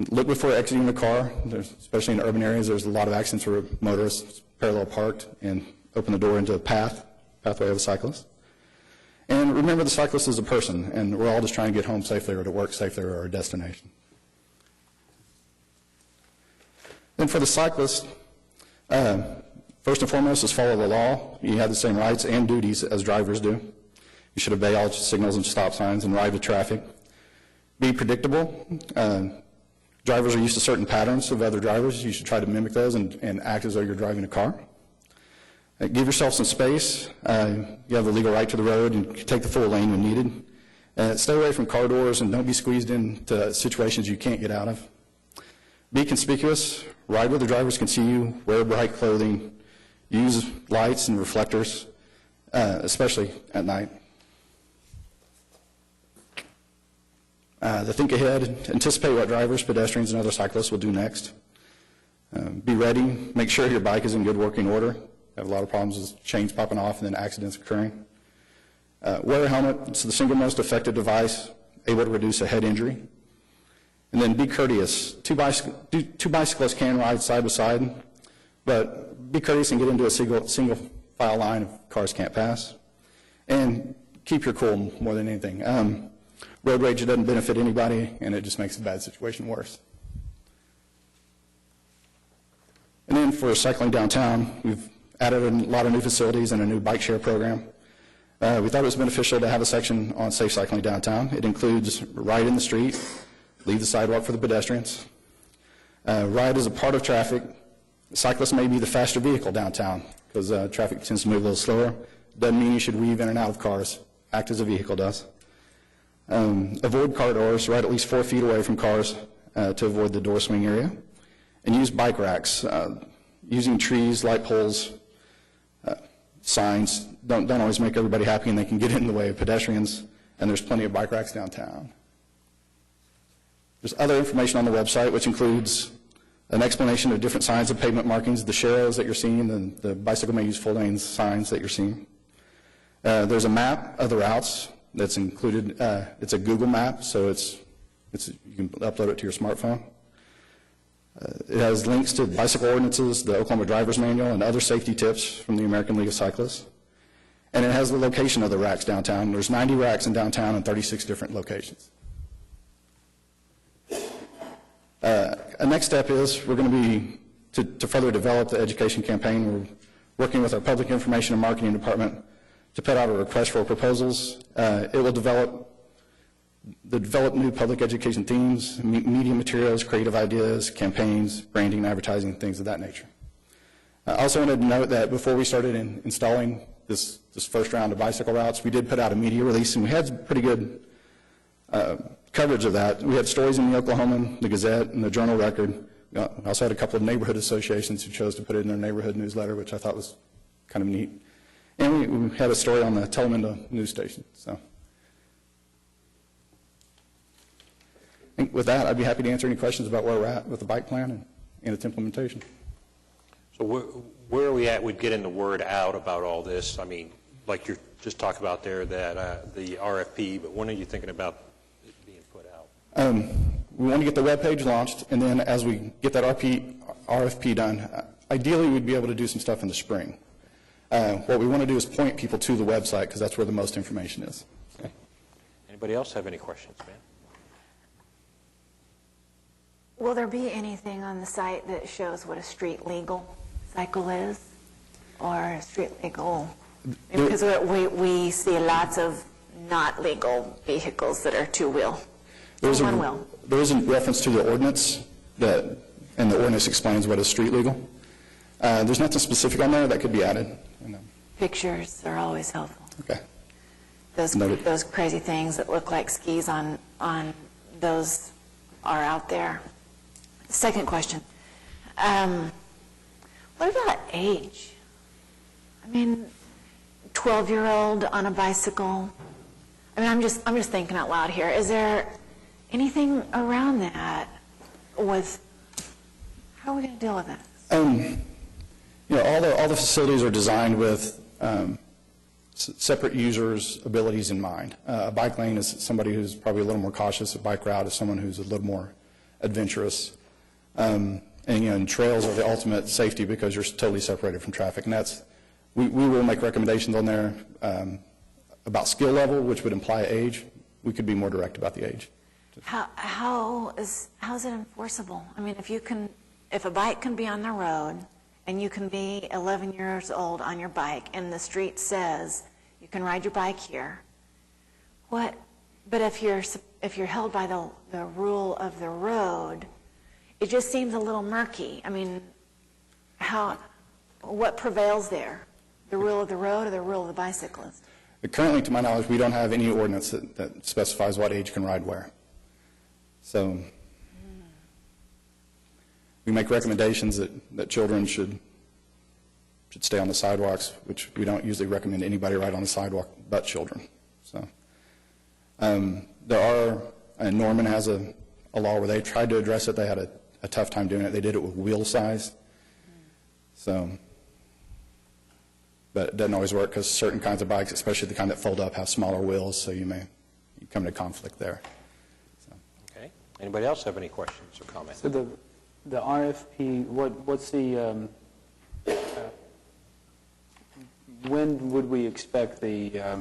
Look before exiting the car. Especially in urban areas, there's a lot of accidents where motorists parallel parked and open the door into a pathway of a cyclist. And remember, the cyclist is a person, and we're all just trying to get home safely or to work safely or our destination. Then for the cyclist, first and foremost is follow the law. You have the same rights and duties as drivers do. You should obey all signals and stop signs and ride with traffic. Be predictable. Drivers are used to certain patterns of other drivers. You should try to mimic those and act as though you're driving a car. Give yourself some space. You have the legal right to the road and take the full lane when needed. Stay away from car doors and don't be squeezed into situations you can't get out of. Be conspicuous. Ride where the drivers can see you. Wear bright clothing. Use lights and reflectors, especially at night. The think ahead. Anticipate what drivers, pedestrians, and other cyclists will do next. Be ready. Make sure your bike is in good working order. Have a lot of problems with chains popping off and then accidents occurring. Wear a helmet. It's the single most effective device able to reduce a head injury. And then be courteous. Two bicyclists can ride side by side, but be courteous and get into a single file line if cars can't pass. And keep your cool more than anything. Road rage doesn't benefit anybody, and it just makes a bad situation worse. And then for cycling downtown, we've added a lot of new facilities and a new bike share program. We thought it was beneficial to have a section on safe cycling downtown. It includes ride in the street, leave the sidewalk for the pedestrians. Ride is a part of traffic. Cyclists may be the faster vehicle downtown because traffic tends to move a little slower. Doesn't mean you should weave in and out of cars. Act as a vehicle does. Avoid car doors, ride at least 4 feet away from cars to avoid the door swing area. And use bike racks. Using trees, light poles, signs don't always make everybody happy, and they can get in the way of pedestrians, and there's plenty of bike racks downtown. There's other information on the website, which includes an explanation of different signs of pavement markings, the sharrows that you're seeing, the bicycle may use full lane signs that you're seeing. There's a map of the routes that's included. It's a Google map, so you can upload it to your smartphone. It has links to bicycle ordinances, the Oklahoma Driver's Manual, and other safety tips from the American League of Cyclists. And it has the location of the racks downtown. There's 90 racks in downtown in 36 different locations. A next step is we're going to be, to further develop the education campaign, we're working with our Public Information and Marketing Department to put out a request for proposals. It will develop new public education themes, media materials, creative ideas, campaigns, branding, advertising, things of that nature. I also wanted to note that before we started installing this first round of bicycle routes, we did put out a media release, and we had pretty good coverage of that. We had stories in the Oklahoman, the Gazette, and the Journal Record. We also had a couple of neighborhood associations who chose to put it in their neighborhood newsletter, which I thought was kind of neat. And we had a story on the Telemundo news station. So I think with that, I'd be happy to answer any questions about where we're at with the bike plan and its implementation. So where are we at with getting the word out about all this? I mean, like you just talked about there, that the RFP, but when are you thinking about it being put out? We want to get the webpage launched, and then as we get that RFP done, ideally we'd be able to do some stuff in the spring. What we want to do is point people to the website because that's where the most information is. Okay. Anybody else have any questions, ma'am? Will there be anything on the site that shows what a street legal cycle is, or a street legal? Because we see lots of not legal vehicles that are two-wheel, one-wheel. There is a reference to the ordinance, and the ordinance explains what is street legal. There's nothing specific on there that could be added. Pictures are always helpful. Okay. Those crazy things that look like skis on those are out there. Second question. What about age? I mean, 12-year-old on a bicycle. I mean, I'm just thinking out loud here. Is there anything around that with, how are we going to deal with that? All the facilities are designed with separate users' abilities in mind. A bike lane is somebody who's probably a little more cautious. A bike route is someone who's a little more adventurous. And trails are the ultimate safety because you're totally separated from traffic. And we will make recommendations on there about skill level, which would imply age. We could be more direct about the age. How is it enforceable? I mean, if a bike can be on the road and you can be 11 years old on your bike and the street says you can ride your bike here, what? But if you're held by the rule of the road, it just seems a little murky. I mean, what prevails there? The rule of the road or the rule of the bicyclist? Currently, to my knowledge, we don't have any ordinance that specifies what age can ride where. So we make recommendations that children should stay on the sidewalks, which we don't usually recommend anybody ride on the sidewalk but children. So Norman has a law where they tried to address it. They had a tough time doing it. They did it with wheel size. So, but it doesn't always work because certain kinds of bikes, especially the kind that fold up, have smaller wheels, so you come into conflict there. So. Okay. Anybody else have any questions or comments? So the RFP, what's the when would we expect the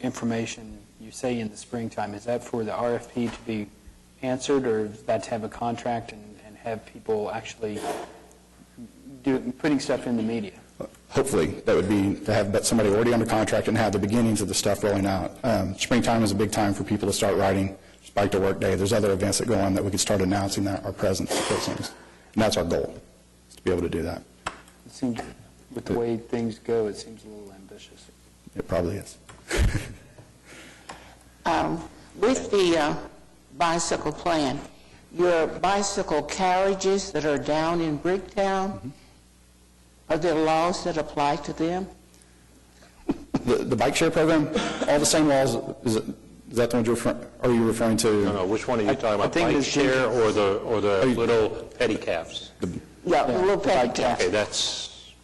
information, you say in the springtime, is that for the RFP to be answered, or is that to have a contract and have people actually putting stuff in the media? Hopefully, that would be to have somebody already under contract and have the beginnings of the stuff rolling out. Springtime is a big time for people to start writing, Bike to Work Day. There's other events that go on that we could start announcing our presence at those things. And that's our goal, is to be able to do that. It seems, with the way things go, it seems a little ambitious. It probably is. With the bicycle plan, your bicycle carriages that are down in Bricktown, are there laws that apply to them? The bike share program, all the same laws, is that the one are you referring to? No, which one are you talking about, bike share or the little pedicabs? Yeah, the little pedicabs. Okay,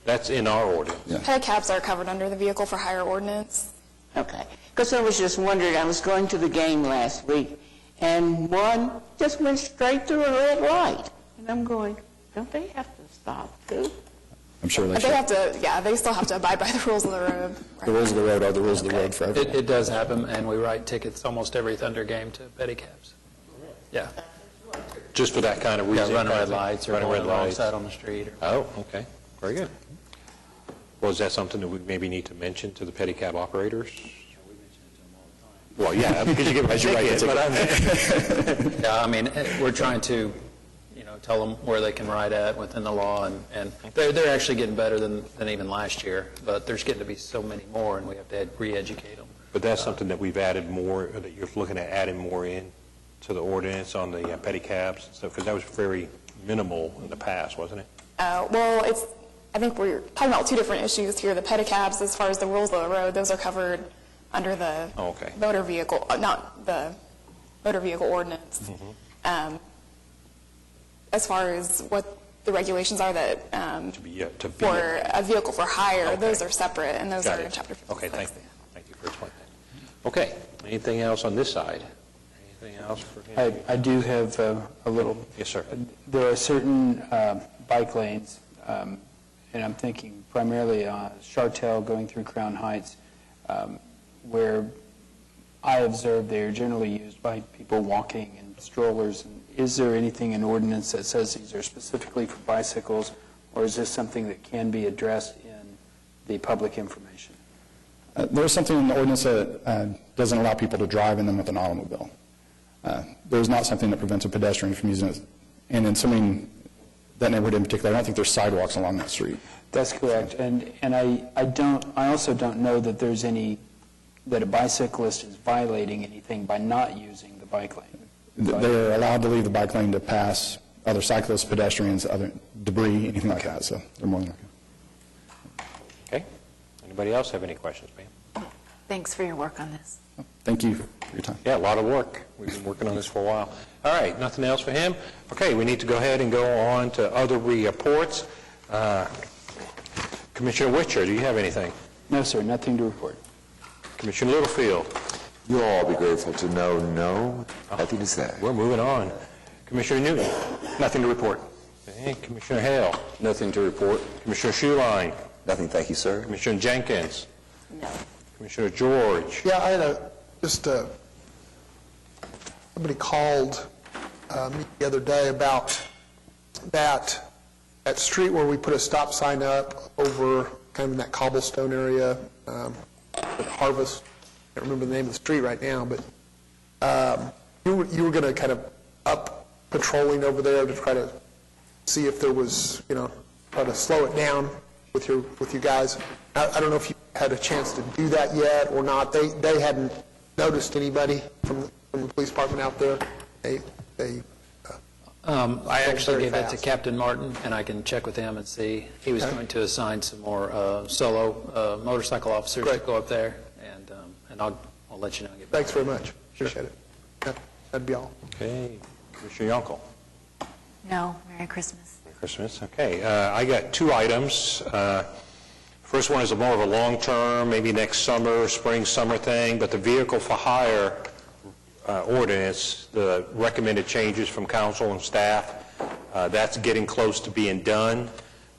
that's in our ordinance. Pedicabs are covered under the vehicle for hire ordinance. Okay, because I was just wondering, I was going to the game last week, and one just went straight through a red light. And I'm going, don't they have to stop too? I'm sure they They should. have to, yeah, they still have to abide by the rules of the road. The rules of the road are the rules of the road for everyone. It does happen, and we write tickets almost every Thunder game to pedicabs. Yeah. Just for that kind of reason? Yeah, running red lights or Running going red lights. alongside on the street. Oh, okay, very good. Well, is that something that we maybe need to mention to the pedicab operators? Well, yeah, because you give them a ticket, but I'm... Yeah, I mean, we're trying to, tell them where they can ride at within the law, and they're actually getting better than even last year, but there's getting to be so many more, and we have to re-educate them. But that's something that we've added more, that you're looking at adding more in to the ordinance on the pedicabs and stuff, because that was very minimal in the past, wasn't it? Well, I think we're talking about two different issues here. The pedicabs, as far as the rules of the road, those are covered under the motor vehicle, not the motor vehicle ordinance. As far as what the regulations are that for a vehicle for hire, those are separate, and those are in Chapter 56. Okay, thank you for explaining that. Okay, anything else on this side? Anything else for him? I do have a little. Yes, sir. There are certain bike lanes, and I'm thinking primarily Chartel going through Crown Heights, where I observe they are generally used by people walking and strollers. And is there anything in ordinance that says these are specifically for bicycles, or is this something that can be addressed in the public information? There's something in the ordinance that doesn't allow people to drive in them with an automobile. There's not something that prevents a pedestrian from using it. And in that neighborhood in particular, I don't think there's sidewalks along that street. That's correct. And I also don't know that there's that a bicyclist is violating anything by not using the bike lane. They're allowed to leave the bike lane to pass other cyclists, pedestrians, other debris, anything like that, so they're more than okay. Okay. Anybody else have any questions, ma'am? Thanks for your work on this. Thank you for your time. Yeah, a lot of work. We've been working on this for a while. All right, nothing else for him? Okay, we need to go ahead and go on to other reports. Commissioner Witcher, do you have anything? No, sir, nothing to report. Commissioner Littlefield? You'll all be grateful to know no. Nothing to say. We're moving on. Commissioner Newton? Nothing to report. Okay, Commissioner Hale? Nothing to report. Commissioner Schuline? Nothing, thank you, sir. Commissioner Jenkins? No. Commissioner George? Yeah, I had somebody called me the other day about that street where we put a stop sign up over kind of in that cobblestone area at Harvest. I can't remember the name of the street right now, but you were going to kind of up patrolling over there to try to see if there was, try to slow it down with you guys. I don't know if you had a chance to do that yet or not. They hadn't noticed anybody from the police department out there. I actually gave that to Captain Martin, and I can check with him and see. He was going to assign some more solo motorcycle officers to go up there, and I'll let you know. Thanks very much. Appreciate it. That'd be all. Okay. Commissioner Yonkel? No. Merry Christmas. Merry Christmas. Okay. I got two items. First one is more of a long-term, maybe next summer, spring, summer thing, but the vehicle for hire ordinance, the recommended changes from council and staff, that's getting close to being done.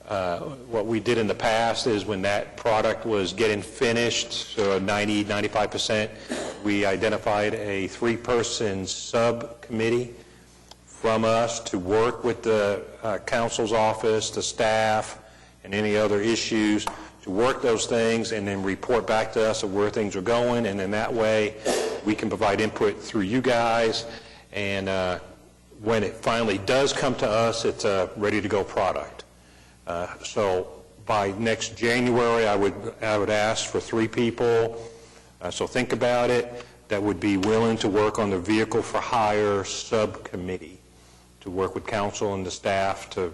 What we did in the past is when that product was getting finished, so 90, 95%, we identified a 3-person subcommittee from us to work with the council's office, the staff, and any other issues, to work those things and then report back to us of where things are going, and then that way we can provide input through you guys, and when it finally does come to us, it's a ready-to-go product. So by next January, I would ask for 3 people, so think about it, that would be willing to work on the vehicle for hire subcommittee, to work with council and the staff to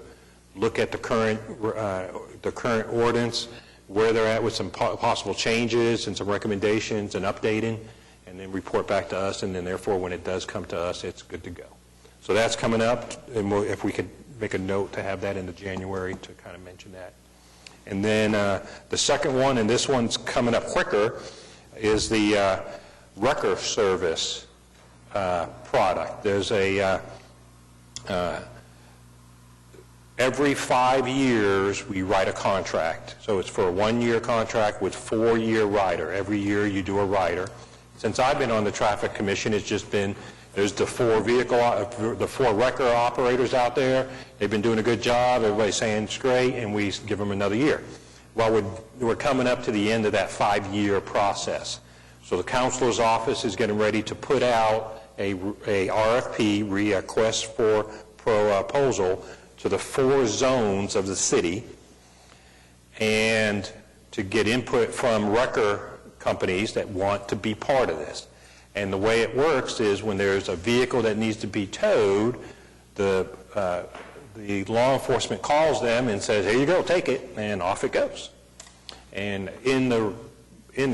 look at the current ordinance, where they're at with some possible changes and some recommendations and updating, and then report back to us, and then therefore when it does come to us, it's good to go. So that's coming up, and if we could make a note to have that into January to kind of mention that. And then the second one, and this one's coming up quicker, is the wrecker service product. There's a every 5 years, we write a contract. So it's for a 1-year contract with 4-year rider. Every year you do a rider. Since I've been on the Traffic Commission, it's just been, there's the 4 wrecker operators out there. They've been doing a good job. Everybody's saying it's great, and we give them another year. Well, we're coming up to the end of that 5-year process. So the councilor's office is getting ready to put out a RFP, request for proposal, to the 4 zones of the city, and to get input from wrecker companies that want to be part of this. And the way it works is when there's a vehicle that needs to be towed, the law enforcement calls them and says, here you go, take it, and off it goes. And in the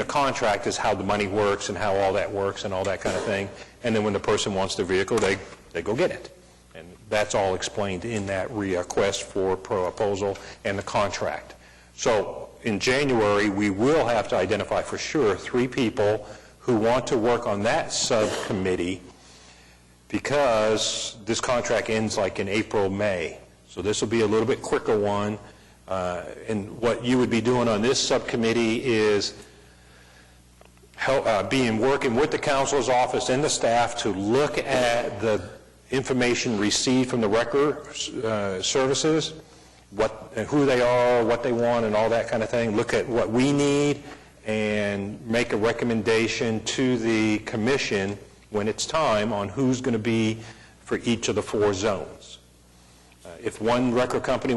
contract is how the money works and how all that works and all that kind of thing. And then when the person wants the vehicle, they go get it. And that's all explained in that request for proposal and the contract. So in January, we will have to identify for sure 3 people who want to work on that subcommittee, because this contract ends like in April, May. So this will be a little bit quicker one. And what you would be doing on this subcommittee is working with the council's office and the staff to look at the information received from the wrecker services, who they are, what they want, and all that kind of thing. Look at what we need and make a recommendation to the commission when it's time on who's going to be for each of the 4 zones. If one wrecker company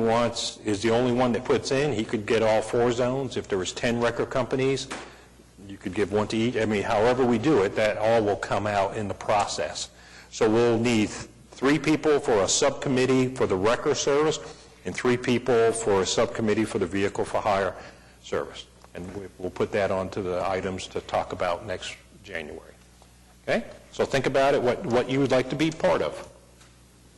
is the only one that puts in, he could get all 4 zones. If there was 10 wrecker companies, you could give 1 to each. I mean, however we do it, that all will come out in the process. So we'll need 3 people for a subcommittee for the wrecker service and 3 people for a subcommittee for the vehicle for hire service. And we'll put that onto the items to talk about next January. Okay? So think about it, what you would like to be part of.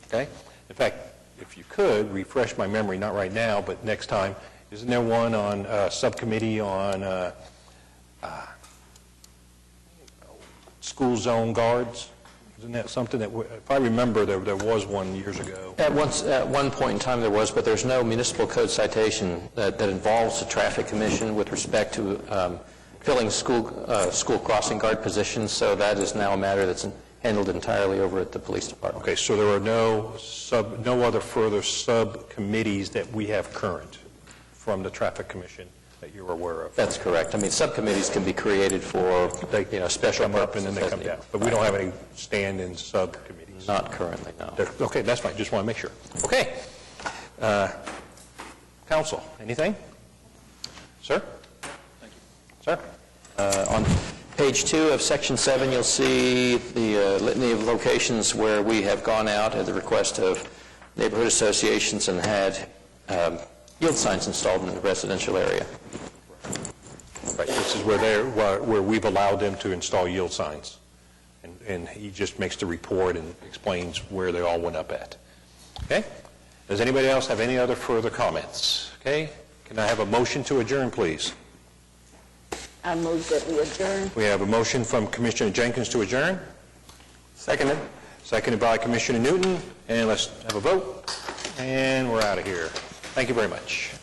Okay? In fact, if you could, refresh my memory, not right now, but next time, isn't there one on subcommittee on school zone guards? Isn't that something that, if I remember, there was one years ago? At one point in time there was, but there's no municipal code citation that involves the Traffic Commission with respect to filling school crossing guard positions, so that is now a matter that's handled entirely over at the police department. Okay, so there are no other further subcommittees that we have current from the Traffic Commission that you're aware of? That's correct. I mean, subcommittees can be created for special come up and then they come down. But we don't have any stand-in subcommittees. Not currently, no. Okay, that's fine. Just want to make sure. Okay. Council, anything? Sir? Thank you. Sir? On page 2 of section 7, you'll see the litany of locations where we have gone out at the request of neighborhood associations and had yield signs installed in the residential area. Right, this is where we've allowed them to install yield signs. And he just makes the report and explains where they all went up at. Okay? Does anybody else have any other further comments? Okay? Can I have a motion to adjourn, please? I move that we adjourn. We have a motion from Commissioner Jenkins to adjourn. Seconded. Seconded by Commissioner Newton. And let's have a vote. And we're out of here. Thank you very much.